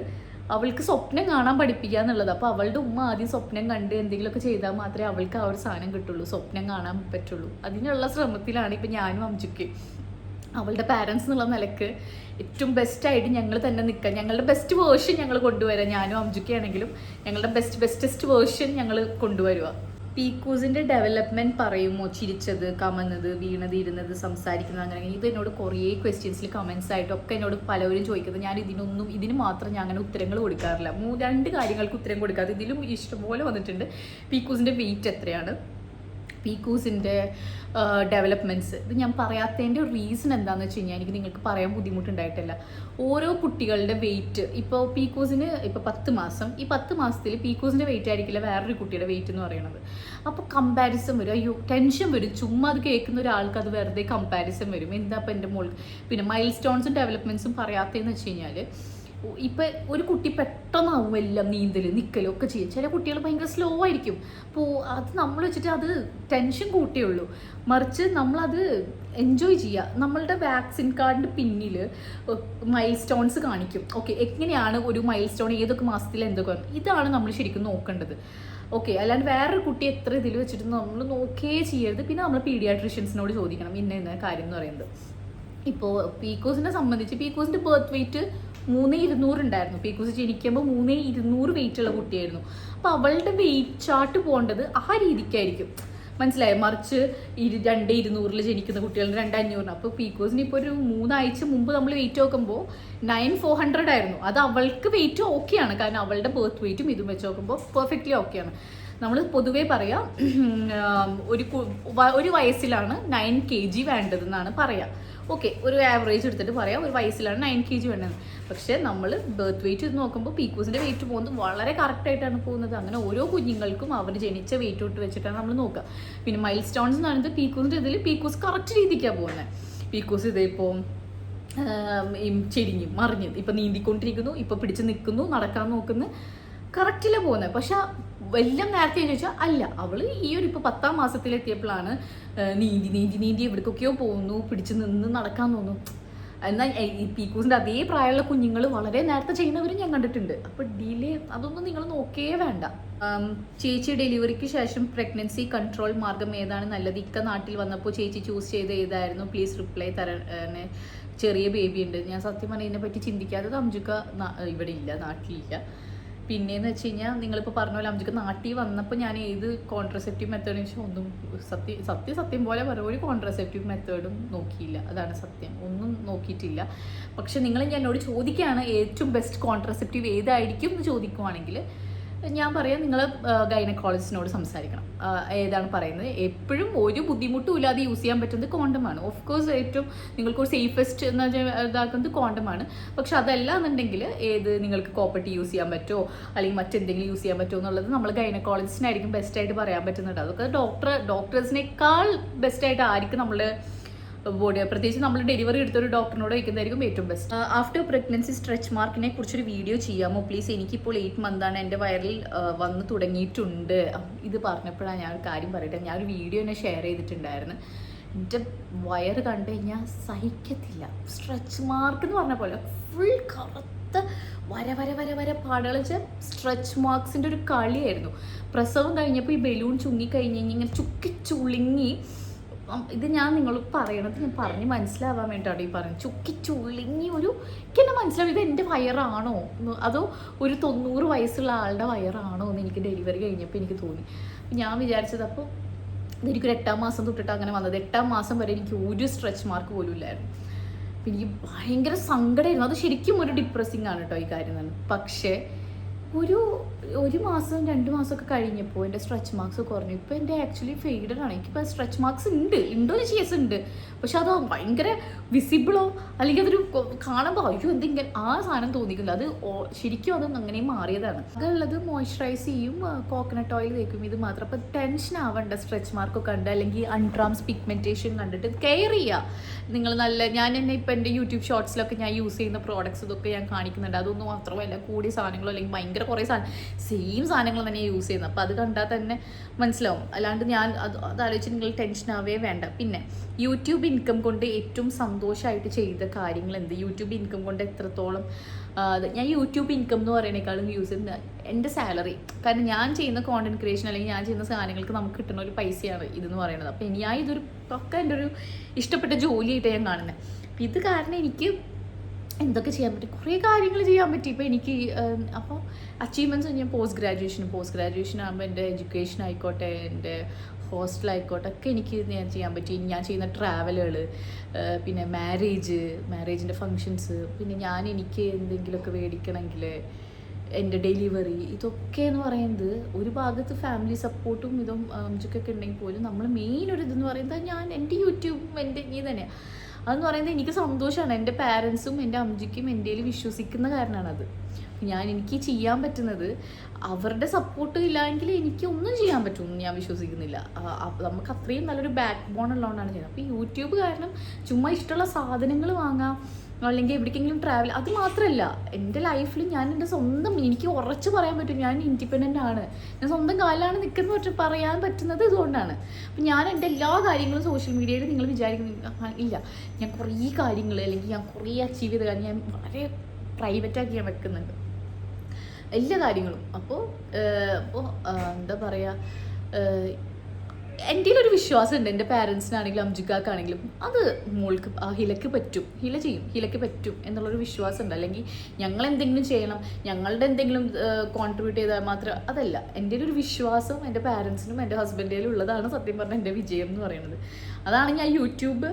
അവൾക്ക് സ്വപ്നം കാണാൻ പഠിപ്പിക്കുക എന്നുള്ളത്. അപ്പോൾ അവളുടെ ഉമ്മ ആദ്യം സ്വപ്നം കണ്ട് എന്തെങ്കിലുമൊക്കെ ചെയ്താൽ മാത്രമേ അവൾക്ക് ആ ഒരു സാധനം കിട്ടുള്ളൂ, സ്വപ്നം കാണാൻ പറ്റുള്ളൂ. അതിനുള്ള ശ്രമത്തിലാണ് ഇപ്പം ഞാനും അംജുക്ക്. അവളുടെ പാരൻസ് എന്നുള്ള നിലക്ക് ഏറ്റവും ബെസ്റ്റായിട്ട് ഞങ്ങൾ തന്നെ നിൽക്കുക, ഞങ്ങളുടെ ബെസ്റ്റ് വേർഷൻ ഞങ്ങൾ കൊണ്ടുവരാം. ഞാനും അംജുക്കയാണെങ്കിലും ഞങ്ങളുടെ ബെസ്റ്റസ്റ്റ് വേർഷൻ ഞങ്ങൾ കൊണ്ടുവരിക. പീക്കൂസിൻ്റെ ഡെവലപ്മെൻറ്റ് പറയുമോ? ചിരിച്ചത്, കമന്നത്, വീണത്, ഇരുന്നത്, സംസാരിക്കുന്നത്, അങ്ങനെ ഇത് എന്നോട് കുറേ ക്വസ്റ്റ്യൻസിൽ കമൻസ് ആയിട്ടൊക്കെ എന്നോട് പലവരും ചോദിക്കുന്നത്. ഞാൻ ഇതിന് മാത്രം ഞാൻ അങ്ങനെ ഉത്തരങ്ങൾ കൊടുക്കാറില്ല. 2 കാര്യങ്ങൾക്ക് ഉത്തരം കൊടുക്കാതെ ഇതിലും ഇഷ്ടംപോലെ വന്നിട്ടുണ്ട്. പീക്കൂസിൻ്റെ വെയിറ്റ് എത്രയാണ്, പീക്കൂസിൻ്റെ ഡെവലപ്മെൻറ്റ്സ്. ഇത് ഞാൻ പറയാത്തതിൻ്റെ റീസൺ എന്താണെന്ന് വെച്ച് കഴിഞ്ഞാൽ എനിക്ക് നിങ്ങൾക്ക് പറയാൻ ബുദ്ധിമുട്ടുണ്ടായിട്ടില്ല. ഓരോ കുട്ടികളുടെ വെയിറ്റ്, ഇപ്പോൾ പീക്കൂസിന് ഇപ്പോൾ 10 മാസം, ഈ 10 മാസത്തിൽ പീക്കൂസിൻ്റെ വെയിറ്റ് ആയിരിക്കില്ല വേറൊരു കുട്ടിയുടെ വെയിറ്റ് എന്ന് പറയുന്നത്. അപ്പോൾ കമ്പാരിസൺ വരും, അയ്യോ ടെൻഷൻ വരും. ചുമ്മാ അത് കേൾക്കുന്ന ഒരാൾക്ക് അത് വെറുതെ കമ്പാരിസൺ വരും. എന്താ ഇപ്പോൾ എൻ്റെ മോൾ. പിന്നെ മൈൽ സ്റ്റോൺസും ഡെവലപ്മെൻറ്റ്സും പറയാത്തതെന്ന് വെച്ച് കഴിഞ്ഞാൽ, ഇപ്പം ഒരു കുട്ടി പെട്ടെന്നാവും എല്ലാം നീന്തലും നിൽക്കലും ഒക്കെ ചെയ്യും. ചില കുട്ടികൾ ഭയങ്കര സ്ലോ ആയിരിക്കും. അപ്പോൾ അത് നമ്മൾ വെച്ചിട്ട് അത് ടെൻഷൻ കൂട്ടിയുള്ളൂ. മറിച്ച് നമ്മളത് എൻജോയ് ചെയ്യുക. നമ്മളുടെ വാക്സിൻ കാർഡിൻ്റെ പിന്നിൽ മൈൽ സ്റ്റോൺസ് കാണിക്കും. ഓക്കെ, എങ്ങനെയാണ് ഒരു മൈൽ സ്റ്റോൺ, ഏതൊക്കെ മാസത്തിൽ എന്തൊക്കെ, ഇതാണ് നമ്മൾ ശരിക്കും നോക്കേണ്ടത്. ഓക്കെ, അല്ലാണ്ട് വേറൊരു കുട്ടി എത്ര ഇതിൽ വെച്ചിട്ട് നമ്മൾ നോക്കേ ചെയ്യരുത്. പിന്നെ നമ്മൾ പീഡിയാട്രീഷ്യൻസിനോട് ചോദിക്കണം ഇന്ന കാര്യം എന്ന് പറയുന്നത്. ഇപ്പോൾ പീക്കോസിനെ സംബന്ധിച്ച് പീക്കോസിൻ്റെ ബർത്ത് വെയിറ്റ് 3200 ഉണ്ടായിരുന്നു. പീക്കൂസ് ജനിക്കുമ്പോൾ 3200 വെയിറ്റുള്ള കുട്ടിയായിരുന്നു. അപ്പോൾ അവളുടെ വെയിറ്റ് ചാർട്ട് പോകേണ്ടത് ആ രീതിക്കായിരിക്കും, മനസ്സിലായോ? മറിച്ച് 2200 ജനിക്കുന്ന കുട്ടികളുടെ 2500. അപ്പോൾ പീക്കൂസിന് ഇപ്പോൾ ഒരു 3 ആഴ്ച മുമ്പ് നമ്മൾ വെയിറ്റ് നോക്കുമ്പോൾ 9400 ആയിരുന്നു. അത് അവൾക്ക് വെയിറ്റ് ഓക്കെയാണ്, കാരണം അവളുടെ ബർത്ത് വെയിറ്റും ഇതും വെച്ച് നോക്കുമ്പോൾ പെർഫെക്റ്റ്ലി ഓക്കെയാണ്. നമ്മൾ പൊതുവേ പറയാം ഒരു വയസ്സിലാണ് 9 kg വേണ്ടതെന്നാണ് പറയാം. ഓക്കെ, ഒരു ആവറേജ് എടുത്തിട്ട് പറയാം ഒരു വയസ്സിലാണ് 9 kg വേണ്ടത്. പക്ഷേ നമ്മൾ ബർത്ത് വെയിറ്റ് ഇത് നോക്കുമ്പോൾ പീക്കൂസിൻ്റെ വെയിറ്റ് പോകുന്നത് വളരെ കറക്റ്റായിട്ടാണ് പോകുന്നത്. അങ്ങനെ ഓരോ കുഞ്ഞുങ്ങൾക്കും അവർ ജനിച്ച വെയിറ്റ് തൊട്ട് വെച്ചിട്ടാണ് നമ്മൾ നോക്കുക. പിന്നെ മൈൽ സ്റ്റോൺസ് എന്ന് പറയുന്നത് പീക്കൂസിൻ്റെ ഇതിൽ പീക്കൂസ് കറക്റ്റ് രീതിക്കാണ് പോകുന്നത്. പീക്കൂസ് ഇതിപ്പോൾ ചെരിഞ്ഞു മറിഞ്ഞ് ഇപ്പം നീന്തിക്കൊണ്ടിരിക്കുന്നു, ഇപ്പം പിടിച്ച് നിൽക്കുന്നു, നടക്കാൻ നോക്കുന്നു, കറക്റ്റിലാണ് പോകുന്നത്. പക്ഷെ എല്ലാം നേരത്തെ ചോദിച്ചാൽ അല്ല, അവൾ ഈ ഒരു ഇപ്പോൾ 10ാം മാസത്തിലെത്തിയപ്പോഴാണ് നീന്തി എവിടേക്കൊക്കെയോ പോകുന്നു, പിടിച്ച് നിന്ന് നടക്കാൻ തോന്നുന്നു. എന്നാൽ ഈ പീക്കൂസിൻ്റെ അതേ പ്രായമുള്ള കുഞ്ഞുങ്ങൾ വളരെ നേരത്തെ ചെയ്യുന്നവരും ഞാൻ കണ്ടിട്ടുണ്ട്. അപ്പോൾ ഡിലേ അതൊന്നും നിങ്ങൾ നോക്കേ വേണ്ട. ചേച്ചി ഡെലിവറിക്ക് ശേഷം പ്രഗ്നൻസി കൺട്രോൾ മാർഗം ഏതാണ് നല്ലത്? ഇക്ക നാട്ടിൽ വന്നപ്പോൾ ചേച്ചി ചൂസ് ചെയ്ത് ഏതായിരുന്നു? പ്ലീസ് റിപ്ലൈ തരണേ. ചെറിയ ബേബി ഉണ്ട്. ഞാൻ സത്യം പറഞ്ഞാൽ ഇതിനെപ്പറ്റി ചിന്തിക്കാത്തത്. അംജുക്ക ഇവിടെ ഇല്ല, നാട്ടിലില്ല. പിന്നെയെന്ന് വെച്ച് കഴിഞ്ഞാൽ നിങ്ങളിപ്പോൾ പറഞ്ഞ പോലെ അംജുക്ക് നാട്ടിൽ വന്നപ്പോൾ ഞാൻ ഏത് കോൺട്രസെപ്റ്റീവ് മെത്തേഡെന്ന് വെച്ചാൽ ഒന്നും സത്യം പോലെ പറയും, ഒരു കോൺട്രസെപ്റ്റീവ് മെത്തേഡും നോക്കിയില്ല. അതാണ് സത്യം, ഒന്നും നോക്കിയിട്ടില്ല. പക്ഷെ നിങ്ങൾ എന്നോട് ചോദിക്കുകയാണ് ഏറ്റവും ബെസ്റ്റ് കോൺട്രസെപ്റ്റീവ് ഏതായിരിക്കും എന്ന് ചോദിക്കുവാണെങ്കിൽ ഞാൻ പറയാം നിങ്ങൾ ഗൈനക്കോളജിസ്റ്റിനോട് സംസാരിക്കണം. ഏതാണ് പറയുന്നത്. എപ്പോഴും ഒരു ബുദ്ധിമുട്ടും ഇല്ലാതെ യൂസ് ചെയ്യാൻ പറ്റുന്നത് കോണ്ടമാണ്. ഓഫ് കോഴ്സ് ഏറ്റവും നിങ്ങൾക്കൊരു സേഫസ്റ്റ് എന്ന് ഇതാക്കുന്നത് കോണ്ടമാണ്. പക്ഷെ അതല്ല എന്നുണ്ടെങ്കിൽ നിങ്ങൾക്ക് കോപ്പർട്ടി യൂസ് ചെയ്യാൻ പറ്റുമോ അല്ലെങ്കിൽ മറ്റെന്തെങ്കിലും യൂസ് ചെയ്യാൻ പറ്റുമോ എന്നുള്ളത് നമ്മൾ ഗൈനക്കോളജിസ്റ്റിനായിരിക്കും ബെസ്റ്റായിട്ട് പറയാൻ പറ്റുന്നുണ്ട്. അതൊക്കെ ഡോക്ടേഴ്സിനേക്കാൾ ബെസ്റ്റായിട്ട് ആയിരിക്കും നമ്മൾ ബോഡി, പ്രത്യേകിച്ച് നമ്മൾ ഡെലിവറി എടുത്തൊരു ഡോക്ടറിനോട് വയ്ക്കുന്നതായിരിക്കും ഏറ്റവും ബെസ്റ്റ്. ആഫ്റ്റർ പ്രഗ്നൻസി സ്ട്രെച്ച് മാർക്കിനെ കുറിച്ചൊരു വീഡിയോ ചെയ്യാമോ പ്ലീസ്? എനിക്കിപ്പോൾ 8 മന്താണ്, എൻ്റെ വയറിൽ വന്ന് തുടങ്ങിയിട്ടുണ്ട്. ഇത് പറഞ്ഞപ്പോഴാണ് ഞാൻ ഒരു കാര്യം പറയട്ടെ. ഞാനൊരു വീഡിയോ എന്നെ ഷെയർ ചെയ്തിട്ടുണ്ടായിരുന്നു. എൻ്റെ വയറ് കണ്ടു കഴിഞ്ഞാൽ സഹിക്കത്തില്ല. സ്ട്രെച്ച് മാർക്ക് എന്ന് പറഞ്ഞ പോലെ ഫുൾ കറുത്ത വര പാടുകൾ വെച്ചാൽ സ്ട്രെച്ച് മാർക്സിൻ്റെ ഒരു കളിയായിരുന്നു. പ്രസവം കഴിഞ്ഞപ്പോൾ ഈ ബലൂൺ ചുങ്ങിക്കഴിഞ്ഞ് ഇങ്ങനെ ചുളിങ്ങി, ഇത് ഞാൻ നിങ്ങൾ പറയണത് ഞാൻ പറഞ്ഞ് മനസ്സിലാവാൻ വേണ്ടിയിട്ടാണ് ഈ പറയുന്നത്. ചുളിങ്ങി എനിക്കെന്നെ മനസ്സിലാവും ഇത് എൻ്റെ വയറാണോ അതോ ഒരു 90 വയസ്സുള്ള ആളുടെ വയറാണോ എന്ന് എനിക്ക് ഡെലിവറി കഴിഞ്ഞപ്പോൾ എനിക്ക് തോന്നി. ഞാൻ വിചാരിച്ചത് അപ്പോൾ ഇതെനിക്കൊരു 8ാം മാസം തൊട്ടിട്ട് അങ്ങനെ വന്നത്. 8ാം മാസം വരെ എനിക്ക് ഒരു സ്ട്രെച്ച് മാർക്ക് പോലും ഇല്ലായിരുന്നു. അപ്പം എനിക്ക് ഭയങ്കര സങ്കടമായിരുന്നു. അത് ശരിക്കും ഒരു ഡിപ്രസിങ് ആണ് കേട്ടോ ഈ കാര്യം തന്നെ. പക്ഷേ ഒരു മാസം 2 മാസമൊക്കെ കഴിഞ്ഞപ്പോൾ എൻ്റെ സ്ട്രെച്ച് മാർക്സ് കുറഞ്ഞു. ഇപ്പോൾ എൻ്റെ ആക്ച്വലി ഫെയ്ഡഡ് ആണ്. എനിക്കിപ്പോൾ സ്ട്രെച്ച് മാർക്സ് ഉണ്ടോ ചേസ് ഉണ്ട്, പക്ഷെ അത് ഭയങ്കര വിസിബിളോ അല്ലെങ്കിൽ അതൊരു കാണുമ്പോൾ അയ്യോ എന്തെങ്കിലും ആ സാധനം തോന്നിക്കില്ല. അത് ശരിക്കും അതും അങ്ങനെ മാറിയതാണ്. അതുള്ളത് മോയ്സ്ചറൈസ് ചെയ്യും, കോക്കനട്ട് ഓയിൽ തേക്കും, ഇത് മാത്രം. അപ്പോൾ ടെൻഷൻ ആവണ്ട സ്ട്രെച്ച് മാർക്കൊക്കെ കണ്ട് അല്ലെങ്കിൽ അൺട്രാംസ് പിഗ്മെൻറ്റേഷൻ കണ്ടിട്ട് കെയർ ചെയ്യുക നിങ്ങൾ. ഞാൻ തന്നെ ഇപ്പോൾ എൻ്റെ യൂട്യൂബ് ഷോർട്സിലൊക്കെ ഞാൻ യൂസ് ചെയ്യുന്ന പ്രോഡക്ട്സ് ഇതൊക്കെ ഞാൻ കാണിക്കുന്നുണ്ട്. അതൊന്നും മാത്രമല്ല കൂടിയ സാധനങ്ങളോ അല്ലെങ്കിൽ ഭയങ്കര കുറേ സെയിം സാധനങ്ങൾ തന്നെ യൂസ് ചെയ്യുന്നത്. അപ്പോൾ അത് കണ്ടാൽ തന്നെ മനസ്സിലാവും. അല്ലാണ്ട് ഞാൻ അത് ആലോചിച്ച് നിങ്ങൾ ടെൻഷൻ ആവേ വേണ്ട. പിന്നെ യൂട്യൂബ് ഇൻകം കൊണ്ട് ഏറ്റവും സന്തോഷമായിട്ട് ചെയ്ത കാര്യങ്ങൾ എന്ത്? യൂട്യൂബ് ഇൻകം കൊണ്ട് എത്രത്തോളം ഞാൻ യൂട്യൂബ് ഇൻകം എന്ന് പറയുന്നതിനേക്കാളും യൂസ് ചെയ്യുന്നത് എൻ്റെ സാലറി. കാരണം ഞാൻ ചെയ്യുന്ന കോണ്ടന്റ് ക്രിയേഷൻ അല്ലെങ്കിൽ ഞാൻ ചെയ്യുന്ന സാധനങ്ങൾക്ക് നമുക്ക് കിട്ടുന്ന ഒരു പൈസയാണ് ഇതെന്ന് പറയുന്നത്. അപ്പോൾ ഞാൻ ഇതൊരു പക്ക എൻ്റെ ഒരു ഇഷ്ടപ്പെട്ട ജോലിയായിട്ട് ഞാൻ കാണുന്നത്. ഇത് കാരണം എനിക്ക് എന്തൊക്കെ ചെയ്യാൻ പറ്റും, കുറേ കാര്യങ്ങൾ ചെയ്യാൻ പറ്റി. ഇപ്പോൾ എനിക്ക് അപ്പോൾ അച്ചീവ്മെൻറ്റ്സ് ഞാൻ പോസ്റ്റ് ഗ്രാജുവേഷൻ ആകുമ്പോൾ എൻ്റെ എഡ്യൂക്കേഷൻ ആയിക്കോട്ടെ, എൻ്റെ ഹോസ്റ്റലായിക്കോട്ടെ ഒക്കെ എനിക്ക് ഞാൻ ചെയ്യാൻ പറ്റി. ഞാൻ ചെയ്യുന്ന ട്രാവലുകൾ, പിന്നെ മാരേജിൻ്റെ ഫങ്ഷൻസ്, പിന്നെ എനിക്ക് എന്തെങ്കിലുമൊക്കെ മേടിക്കണമെങ്കിൽ എൻ്റെ ഡെലിവറി, ഇതൊക്കെ എന്ന് പറയുന്നത് ഒരു ഭാഗത്ത് ഫാമിലി സപ്പോർട്ടും ഇതും അമ്മച്ചിക്കൊക്കെ ഉണ്ടെങ്കിൽ പോലും നമ്മൾ മെയിൻ ഒരു ഇതെന്ന് പറയുന്നത് ഞാൻ എൻ്റെ യൂട്യൂബും എൻ്റെ ഈ തന്നെയാണ്. അതെന്ന് പറയുന്നത് എനിക്ക് സന്തോഷമാണ്. എൻ്റെ പാരൻസും എൻ്റെ അമ്മച്ചിക്കും എൻ്റെ വിശ്വസിക്കുന്ന കാരണമാണത്. എനിക്ക് ചെയ്യാൻ പറ്റുന്നത് അവരുടെ സപ്പോർട്ട് ഇല്ലെങ്കിൽ എനിക്ക് ഒന്നും ചെയ്യാൻ പറ്റുമെന്ന് ഞാൻ വിശ്വസിക്കുന്നില്ല. നമുക്ക് അത്രയും നല്ലൊരു ബാക്ക് ബോൺ ഉള്ളതുകൊണ്ടാണ് ചെയ്യുന്നത്. അപ്പോൾ യൂട്യൂബ് കാരണം ചുമ്മാ ഇഷ്ടമുള്ള സാധനങ്ങൾ വാങ്ങാം, അല്ലെങ്കിൽ എവിടേക്കെങ്കിലും ട്രാവൽ, അത് മാത്രമല്ല എൻ്റെ ലൈഫിൽ ഞാൻ എൻ്റെ സ്വന്തം, എനിക്ക് ഉറച്ച് പറയാൻ പറ്റും ഞാൻ ഇൻഡിപെൻഡൻ്റ് ആണ്, ഞാൻ സ്വന്തം കാലിലാണ് നിൽക്കുന്നത് പറയാൻ പറ്റുന്നത് ഇതുകൊണ്ടാണ്. അപ്പം ഞാൻ എൻ്റെ എല്ലാ കാര്യങ്ങളും സോഷ്യൽ മീഡിയയിൽ നിങ്ങൾ വിചാരിക്കുന്നില്ല ഇല്ല, ഞാൻ കുറേ കാര്യങ്ങൾ അല്ലെങ്കിൽ ഞാൻ കുറേ അച്ചീവ് ചെയ്ത കാര്യം ഞാൻ വളരെ പ്രൈവറ്റാക്കി ഞാൻ വെക്കുന്നുണ്ട് എല്ലാ കാര്യങ്ങളും. അപ്പോൾ എന്താ പറയുക, എൻ്റെ ഒരു വിശ്വാസമുണ്ട്. എൻ്റെ പാരൻസിനാണെങ്കിലും അംജിക്കാക്കാണെങ്കിലും അത് മോൾക്ക് ഹിലക്ക് പറ്റും, ഹില ചെയ്യും, ഹിലക്ക് പറ്റും എന്നുള്ളൊരു വിശ്വാസമുണ്ട്. അല്ലെങ്കിൽ ഞങ്ങൾ എന്തെങ്കിലും ചെയ്യണം, ഞങ്ങളുടെ എന്തെങ്കിലും കോൺട്രിബ്യൂട്ട് ചെയ്താൽ മാത്രം അതല്ല. എൻ്റെ ഒരു വിശ്വാസം എൻ്റെ പാരൻസിനും എൻ്റെ ഹസ്ബൻഡിലും ഉള്ളതാണ് സത്യം പറഞ്ഞാൽ എൻ്റെ വിജയം എന്ന് പറയുന്നത്. അതാണ് ഞാൻ യൂട്യൂബ്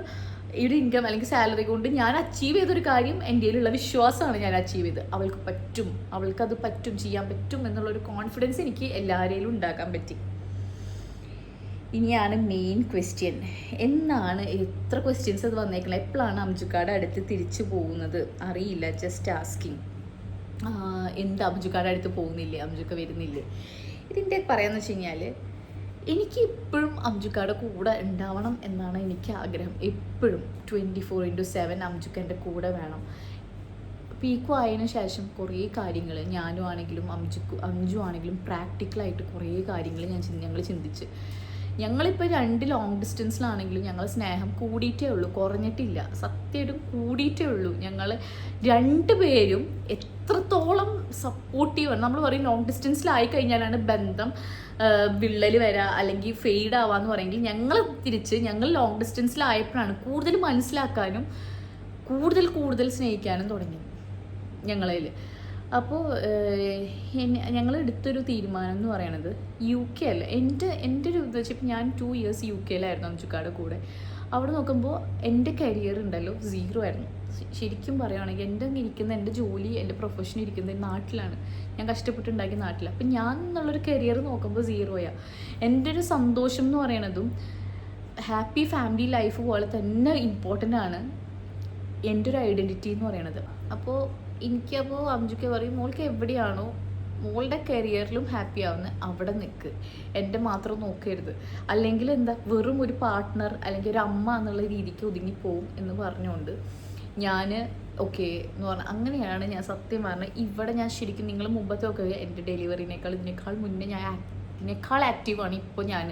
ഒരു ഇൻകം അല്ലെങ്കിൽ സാലറി കൊണ്ട് ഞാൻ അച്ചീവ് ചെയ്തൊരു കാര്യം. എൻ്റെ ഉള്ള വിശ്വാസമാണ് ഞാൻ അച്ചീവ് ചെയ്ത്. അവൾക്ക് പറ്റും, അവൾക്കത് പറ്റും, ചെയ്യാൻ പറ്റും എന്നുള്ളൊരു കോൺഫിഡൻസ് എനിക്ക് എല്ലാവരെയും ഉണ്ടാക്കാൻ പറ്റി. ഇനിയാണ് മെയിൻ ക്വസ്റ്റ്യൻ. എന്നാണ് എത്ര ക്വസ്റ്റ്യൻസ് അത് വന്നേക്കുന്നത്, എപ്പോഴാണ് അംജുക്കാട് അടുത്ത് തിരിച്ചു പോകുന്നത് അറിയില്ല, ജസ്റ്റ് ആസ്കിങ്. എന്താ അംജുക്കാട് അടുത്ത് പോകുന്നില്ലേ, അംജുക്ക വരുന്നില്ലേ? ഇതിൻ്റെ പറയാമെന്ന് വെച്ച് കഴിഞ്ഞാൽ എനിക്ക് ഇപ്പോഴും അംജുക്കാട് കൂടെ ഉണ്ടാവണം എന്നാണ് എനിക്ക് ആഗ്രഹം. എപ്പോഴും 24/7 അംജുക്ക എൻ്റെ കൂടെ വേണം. പീക്കു ആയതിനു ശേഷം കുറേ കാര്യങ്ങൾ ഞാനും ആണെങ്കിലും അംജു ആണെങ്കിലും പ്രാക്ടിക്കലായിട്ട് കുറേ കാര്യങ്ങൾ ഞങ്ങൾ ചിന്തിച്ച്. ഞങ്ങളിപ്പോൾ 2 ലോങ് ഡിസ്റ്റൻസിലാണെങ്കിലും ഞങ്ങൾ സ്നേഹം കൂടിയിട്ടേ ഉള്ളൂ, കുറഞ്ഞിട്ടില്ല. സത്യമായിട്ടും കൂടിയിട്ടേ ഉള്ളൂ. ഞങ്ങൾ 2 പേരും എത്രത്തോളം സപ്പോർട്ടീവാണ്. നമ്മൾ പറയും ലോങ് ഡിസ്റ്റൻസിലായി കഴിഞ്ഞാലാണ് ബന്ധം വിള്ളൽ വരിക അല്ലെങ്കിൽ ഫെയ്ഡ് ആവാന്ന് പറയുമെങ്കിൽ ഞങ്ങൾ ലോങ് ഡിസ്റ്റൻസിലായപ്പോഴാണ് കൂടുതൽ മനസ്സിലാക്കാനും കൂടുതൽ സ്നേഹിക്കാനും തുടങ്ങിയത് ഞങ്ങളിൽ. അപ്പോൾ ഞങ്ങൾ എടുത്തൊരു തീരുമാനം എന്ന് പറയണത് UK അല്ല. എൻ്റെ ഒരു ഇത് വെച്ചപ്പോൾ ഞാൻ 2 years UK-ലായിരുന്നു അംജുക്കാട് കൂടെ. അവിടെ നോക്കുമ്പോൾ എൻ്റെ കരിയർ ഉണ്ടല്ലോ 0 ആയിരുന്നു. ശരിക്കും പറയുകയാണെങ്കിൽ എൻ്റെ ജോലി, എൻ്റെ പ്രൊഫഷൻ ഇരിക്കുന്നത് നാട്ടിലാണ്. ഞാൻ കഷ്ടപ്പെട്ടുണ്ടാക്കിയ നാട്ടിലാണ്. അപ്പം ഞാൻ എന്നുള്ളൊരു കരിയർ നോക്കുമ്പോൾ 0യാണ്. എൻ്റെ ഒരു സന്തോഷം എന്ന് പറയണതും ഹാപ്പി ഫാമിലി ലൈഫ് പോലെ തന്നെ ഇമ്പോർട്ടൻ്റ് ആണ് എൻ്റെ ഒരു ഐഡൻറ്റിറ്റി എന്ന് പറയണത്. അപ്പോൾ എനിക്കപ്പോൾ അംജുക്ക പറയും, മോൾക്ക് എവിടെയാണോ മോളുടെ കരിയറിലും ഹാപ്പി ആവുന്ന അവിടെ നിൽക്ക്, എൻ്റെ മാത്രം നോക്കരുത്. അല്ലെങ്കിൽ എന്താ വെറും ഒരു പാർട്ട്ണർ അല്ലെങ്കിൽ ഒരു അമ്മ എന്നുള്ള രീതിക്ക് ഒതുങ്ങിപ്പോവും എന്ന് പറഞ്ഞുകൊണ്ട് ഞാൻ ഓക്കെ എന്ന് പറഞ്ഞാൽ അങ്ങനെയാണ് ഞാൻ സത്യം പറഞ്ഞാൽ ഇവിടെ ഞാൻ ശരിക്കും നിങ്ങൾ മുമ്പത്തെ ഒക്കെ എൻ്റെ ഇതിനേക്കാൾ മുന്നേ ഇതിനേക്കാൾ ആക്റ്റീവാണ് ഇപ്പോൾ ഞാൻ.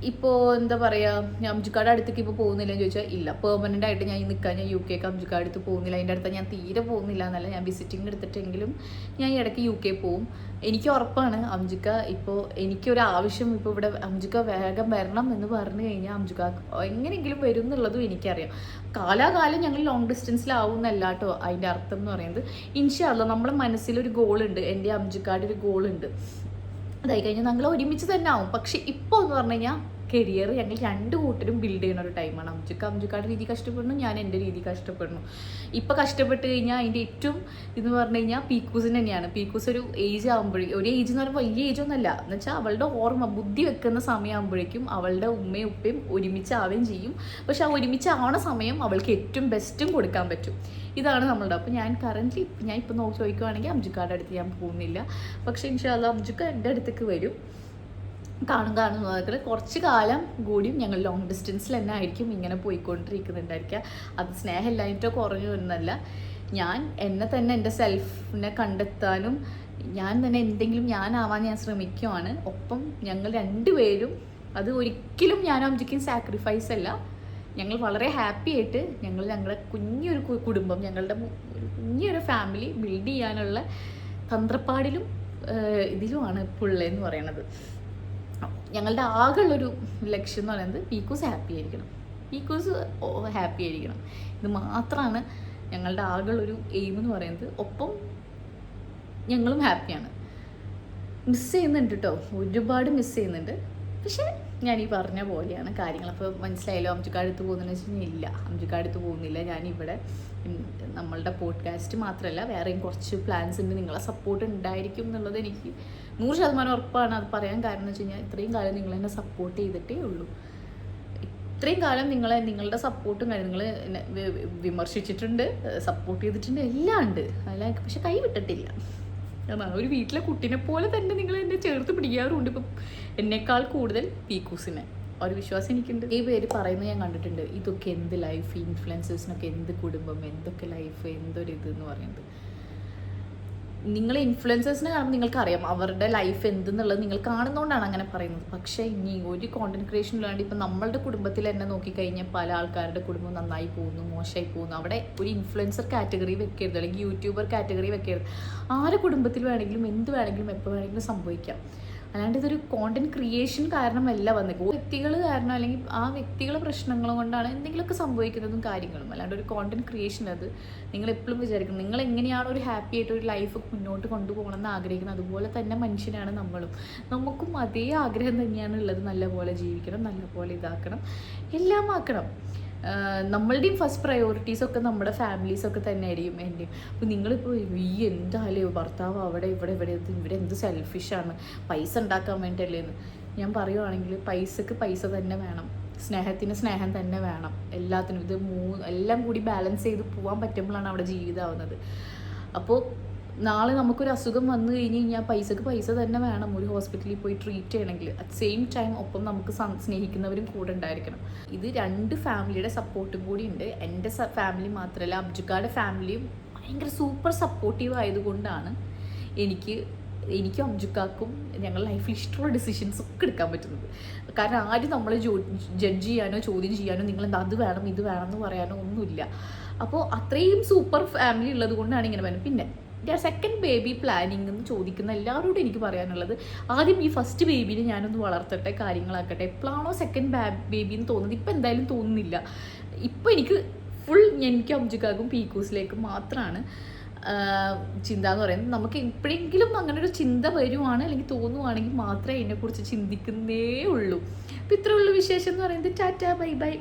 ഇപ്പോൾ എന്താ പറയുക, ഞാൻ അംജുക്കാട് അടുത്തേക്ക് ഇപ്പോൾ പോകുന്നില്ലെന്ന് ചോദിച്ചാൽ ഇല്ല, പെർമനൻ്റ് ആയിട്ട് ഞാൻ നിൽക്കാൻ, ഞാൻ UK അംജുക്കാട് അടുത്ത് പോകുന്നില്ല. അതിൻ്റെ അടുത്ത് ഞാൻ തീരെ പോകുന്നില്ല എന്നല്ല, ഞാൻ വിസിറ്റിംഗ് എടുത്തിട്ടെങ്കിലും ഞാൻ ഈ ഇടയ്ക്ക് UK പോവും. എനിക്ക് ഉറപ്പാണ് അംജുക്ക ഇപ്പോൾ എനിക്കൊരാവശ്യം ഇപ്പോൾ ഇവിടെ അംജുക്ക വേഗം വരണം എന്ന് പറഞ്ഞു കഴിഞ്ഞാൽ അംജുക്ക എങ്ങനെയെങ്കിലും വരും എന്നുള്ളതും എനിക്കറിയാം. കാലാകാലം ഞങ്ങൾ ലോങ് ഡിസ്റ്റൻസിലാവും എന്നല്ല കേട്ടോ അതിൻ്റെ അർത്ഥം എന്ന് പറയുന്നത്. ഇൻഷാ അല്ലാഹ് നമ്മുടെ മനസ്സിലൊരു ഗോളുണ്ട്, എൻ്റെ അംജുക്കാട് ഒരു ഗോളുണ്ട്. അതായി കഴിഞ്ഞാൽ ഞങ്ങൾ ഒരുമിച്ച് തന്നെ ആവും. പക്ഷെ ഇപ്പോൾ എന്ന് പറഞ്ഞു കഴിഞ്ഞാൽ കരിയർ ഞങ്ങൾ 2 കൂട്ടരും ബിൽഡ് ചെയ്യുന്ന ഒരു ടൈമാണ്. അംജുക്കാട് രീതി കഷ്ടപ്പെടുന്നു, ഞാൻ എൻ്റെ രീതി കഷ്ടപ്പെടുന്നു. ഇപ്പോൾ കഷ്ടപ്പെട്ട് കഴിഞ്ഞാൽ അതിൻ്റെ ഏറ്റവും ഇതെന്ന് പറഞ്ഞു കഴിഞ്ഞാൽ പീക്കൂസിന് തന്നെയാണ്. പീക്കൂസ് ഒരു ഏജ് ആകുമ്പോഴേക്കും, ഒരു ഏജ് എന്ന് പറയുമ്പോൾ വലിയ ഏജൊന്നുമല്ല എന്ന് വെച്ചാൽ അവളുടെ ഓർമ്മ ബുദ്ധി വെക്കുന്ന സമയമാകുമ്പോഴേക്കും അവളുടെ ഉമ്മയും ഉപ്പയും ഒരുമിച്ചാവുകയും ചെയ്യും. പക്ഷെ ആ ഒരുമിച്ചാവണ സമയം അവൾക്ക് ഏറ്റവും ബെസ്റ്റും കൊടുക്കാൻ പറ്റും. ഇതാണ് നമ്മളുടെ. അപ്പോൾ ഞാൻ ഇപ്പോൾ ചോദിക്കുകയാണെങ്കിൽ അംജുക്കാട് അടുത്ത് ഞാൻ പോകുന്നില്ല. പക്ഷേ ഇൻഷാ അല്ലാഹ് അംജുക്ക എൻ്റെ അടുത്തേക്ക് വരും, കാണും കുറച്ച് കാലം കൂടിയും ഞങ്ങൾ ലോങ് ഡിസ്റ്റൻസിൽ തന്നെ ആയിരിക്കും ഇങ്ങനെ പോയിക്കൊണ്ടിരിക്കുന്നുണ്ടായിരിക്കുക. അത് സ്നേഹമില്ലായിട്ടോ കുറഞ്ഞു എന്നല്ല, ഞാൻ എന്നെ തന്നെ എൻ്റെ സെൽഫിനെ കണ്ടെത്താനും ഞാൻ തന്നെ എന്തെങ്കിലും ഞാനാവാൻ ഞാൻ ശ്രമിക്കുവാണ്. ഒപ്പം ഞങ്ങൾ 2 പേരും അത് ഒരിക്കലും ഞാനും അംജുക്കും സാക്രിഫൈസ് അല്ല. ഞങ്ങൾ വളരെ ഹാപ്പി ആയിട്ട് ഞങ്ങളുടെ കുഞ്ഞൊരു കുടുംബം, ഞങ്ങളുടെ ഒരു കുഞ്ഞൊരു ഫാമിലി ബിൽഡ് ചെയ്യാനുള്ള തന്ത്രപ്പാടിലും ഇതിലുമാണ് ഇപ്പോൾ ഉള്ളതെന്ന് പറയുന്നത്. ഞങ്ങളുടെ ആകെയുള്ളൊരു ലക്ഷ്യം എന്ന് പറയുന്നത് പീക്കൂസ് ഹാപ്പി ആയിരിക്കണം. ഇത് മാത്രമാണ് ഞങ്ങളുടെ ആകെയുള്ളൊരു എയിം എന്ന് പറയുന്നത്. ഒപ്പം ഞങ്ങളും ഹാപ്പിയാണ്. മിസ് ചെയ്യുന്നുണ്ട് കേട്ടോ, ഒരുപാട് മിസ് ചെയ്യുന്നുണ്ട്. പക്ഷേ ഞാൻ ഈ പറഞ്ഞ പോലെയാണ് കാര്യങ്ങൾ. അപ്പോൾ മനസ്സിലായല്ലോ അംജുക്ക അടുത്ത് പോകുന്നതെന്ന് വെച്ച് കഴിഞ്ഞാൽ ഇല്ല, അംജുക്ക അടുത്ത് പോകുന്നില്ല. ഞാനിവിടെ നമ്മളുടെ പോഡ്കാസ്റ്റ് മാത്രമല്ല വേറെയും കുറച്ച് പ്ലാൻസ് ഉണ്ട്. നിങ്ങളെ സപ്പോർട്ട് ഉണ്ടായിരിക്കും എന്നുള്ളത് എനിക്ക് 100% ഉറപ്പാണ്. അത് പറയാൻ കാരണം എന്ന് വെച്ച് കഴിഞ്ഞാൽ ഇത്രയും കാലം നിങ്ങൾ എന്നെ സപ്പോർട്ട് ചെയ്തിട്ടേ ഉള്ളൂ. ഇത്രയും കാലം നിങ്ങളുടെ സപ്പോർട്ടും കാര്യം നിങ്ങൾ വിമർശിച്ചിട്ടുണ്ട്, സപ്പോർട്ട് ചെയ്തിട്ടുണ്ട്, എല്ലാം ഉണ്ട്. അല്ല പക്ഷെ കൈ വിട്ടിട്ടില്ല. അതാണ് ഒരു വീട്ടിലെ കുട്ടീനെ പോലെ തന്നെ നിങ്ങൾ എന്നെ ചേർത്ത് പിടിക്കാറുണ്ട്. ഇപ്പം എന്നേക്കാൾ കൂടുതൽ പീക്കൂസിനെ ഒരു വിശ്വാസം എനിക്കുണ്ട്. ഈ പേര് പറയുന്നത് ഞാൻ കണ്ടിട്ടുണ്ട്. ഇതൊക്കെ എന്ത് ലൈഫ്, ഇൻഫ്ലുവൻസേഴ്സിനൊക്കെ എന്ത് കുടുംബം, എന്തൊക്കെ ലൈഫ്, എന്തൊരിത് എന്ന് പറയുന്നത്. നിങ്ങൾ ഇൻഫ്ലുവൻസേഴ്സിനെ കാണുമ്പോൾ നിങ്ങൾക്കറിയാം അവരുടെ ലൈഫ് എന്തെന്നുള്ളത് നിങ്ങൾ കാണുന്നതുകൊണ്ടാണ് അങ്ങനെ പറയുന്നത്. പക്ഷേ ഇനി ഒരു കോണ്ടന്റ് ക്രിയേഷനിലാണ്ട് ഇപ്പം നമ്മളുടെ കുടുംബത്തിൽ തന്നെ നോക്കിക്കഴിഞ്ഞാൽ പല ആൾക്കാരുടെ കുടുംബം നന്നായി പോകുന്നു, മോശമായി പോകുന്നു. അവിടെ ഒരു ഇൻഫ്ലുവൻസർ കാറ്റഗറി വെക്കരുത്, അല്ലെങ്കിൽ യൂട്യൂബർ കാറ്റഗറി വെക്കരുത്. ആരുടെ കുടുംബത്തിൽ വേണമെങ്കിലും എന്ത് വേണമെങ്കിലും എപ്പോൾ വേണമെങ്കിലും സംഭവിക്കാം. അല്ലാണ്ട് ഇതൊരു കോണ്ടന്റ് ക്രിയേഷൻ കാരണമല്ല വന്നേക്കും. വ്യക്തികൾ കാരണം അല്ലെങ്കിൽ ആ വ്യക്തികളുടെ പ്രശ്നങ്ങൾ കൊണ്ടാണ് എന്തെങ്കിലുമൊക്കെ സംഭവിക്കുന്നതും കാര്യങ്ങളും. അല്ലാണ്ട് ഒരു കോണ്ടന്റ് ക്രിയേഷൻ അത് നിങ്ങൾ എപ്പോഴും വിചാരിക്കണം നിങ്ങൾ എങ്ങനെയാണ് ഒരു ഹാപ്പി ആയിട്ട് ഒരു ലൈഫ് മുന്നോട്ട് കൊണ്ടുപോകണം എന്ന് ആഗ്രഹിക്കുന്നത് അതുപോലെ തന്നെ മനുഷ്യനാണ് നമ്മളും. നമുക്കും അതേ ആഗ്രഹം തന്നെയാണ് ഉള്ളത്. നല്ലപോലെ ജീവിക്കണം, നല്ലപോലെ ഇതാക്കണം, എല്ലാം ആക്കണം. നമ്മളുടെയും ഫസ്റ്റ് പ്രയോറിറ്റീസൊക്കെ നമ്മുടെ ഫാമിലീസൊക്കെ തന്നെ ആയിരിക്കും എൻ്റെയും. അപ്പോൾ നിങ്ങളിപ്പോൾ എന്തായാലും ഭർത്താവ് അവിടെ ഇവിടെ എന്ത് സെൽഫിഷാണ്, പൈസ ഉണ്ടാക്കാൻ വേണ്ടിയല്ലേ എന്ന് ഞാൻ പറയുവാണെങ്കിൽ പൈസക്ക് പൈസ തന്നെ വേണം, സ്നേഹത്തിന് സ്നേഹം തന്നെ വേണം. എല്ലാത്തിനും ഇത് എല്ലാം കൂടി ബാലൻസ് ചെയ്ത് പോകാൻ പറ്റുമ്പോഴാണ് അവിടെ ജീവിതമാവുന്നത്. അപ്പോൾ നാളെ നമുക്കൊരു അസുഖം വന്നു കഴിഞ്ഞ് കഴിഞ്ഞാൽ പൈസക്ക് പൈസ തന്നെ വേണം. ഒരു ഹോസ്പിറ്റലിൽ പോയി ട്രീറ്റ് ചെയ്യണമെങ്കിൽ അറ്റ് സെയിം ടൈം ഒപ്പം നമുക്ക് സ്നേഹിക്കുന്നവരും കൂടെ ഉണ്ടായിരിക്കണം. ഇത് രണ്ട് ഫാമിലിയുടെ സപ്പോർട്ടും കൂടി ഉണ്ട്. എൻ്റെ ഫാമിലി മാത്രമല്ല അബ്ജുക്കായുടെ ഫാമിലിയും ഭയങ്കര സൂപ്പർ സപ്പോർട്ടീവ് ആയതുകൊണ്ടാണ് എനിക്കും അബ്ജുക്കാക്കും ഞങ്ങളുടെ ലൈഫിൽ ഇഷ്ടമുള്ള ഡിസിഷൻസ് ഒക്കെ എടുക്കാൻ പറ്റുന്നത്. കാരണം ആരും നമ്മളെ ജഡ്ജ് ചെയ്യാനോ ചോദ്യം ചെയ്യാനോ നിങ്ങളെന്താ അത് വേണം ഇത് വേണം എന്ന് പറയാനോ ഒന്നുമില്ല. അപ്പോൾ അത്രയും സൂപ്പർ ഫാമിലി ഉള്ളത് കൊണ്ടാണ് ഇങ്ങനെ പറയുന്നത്. പിന്നെ സെക്കൻഡ് ബേബി പ്ലാനിങ് എന്ന് ചോദിക്കുന്ന എല്ലാവരോടും എനിക്ക് പറയാനുള്ളത്, ആദ്യം ഈ ഫസ്റ്റ് ബേബീനെ ഞാനൊന്ന് വളർത്തട്ടെ, കാര്യങ്ങളാക്കട്ടെ. എപ്പോഴാണോ സെക്കൻഡ് ബേബി എന്ന് തോന്നുന്നത്, ഇപ്പം എന്തായാലും തോന്നുന്നില്ല. ഇപ്പം എനിക്ക് എനിക്ക് അബ്ജുക്കാക്കും പീക്കൂസിലേക്കും മാത്രമാണ് ചിന്ത എന്ന് പറയുന്നത്. നമുക്ക് എപ്പോഴെങ്കിലും അങ്ങനെ ഒരു ചിന്ത വരുവാണ് അല്ലെങ്കിൽ തോന്നുവാണെങ്കിൽ മാത്രമേ അതിനെക്കുറിച്ച് ചിന്തിക്കുന്നേ ഉള്ളൂ. അപ്പം ഇത്രയുള്ള വിശേഷം എന്ന് പറയുന്നത് ടാറ്റാ ബൈ ബൈ.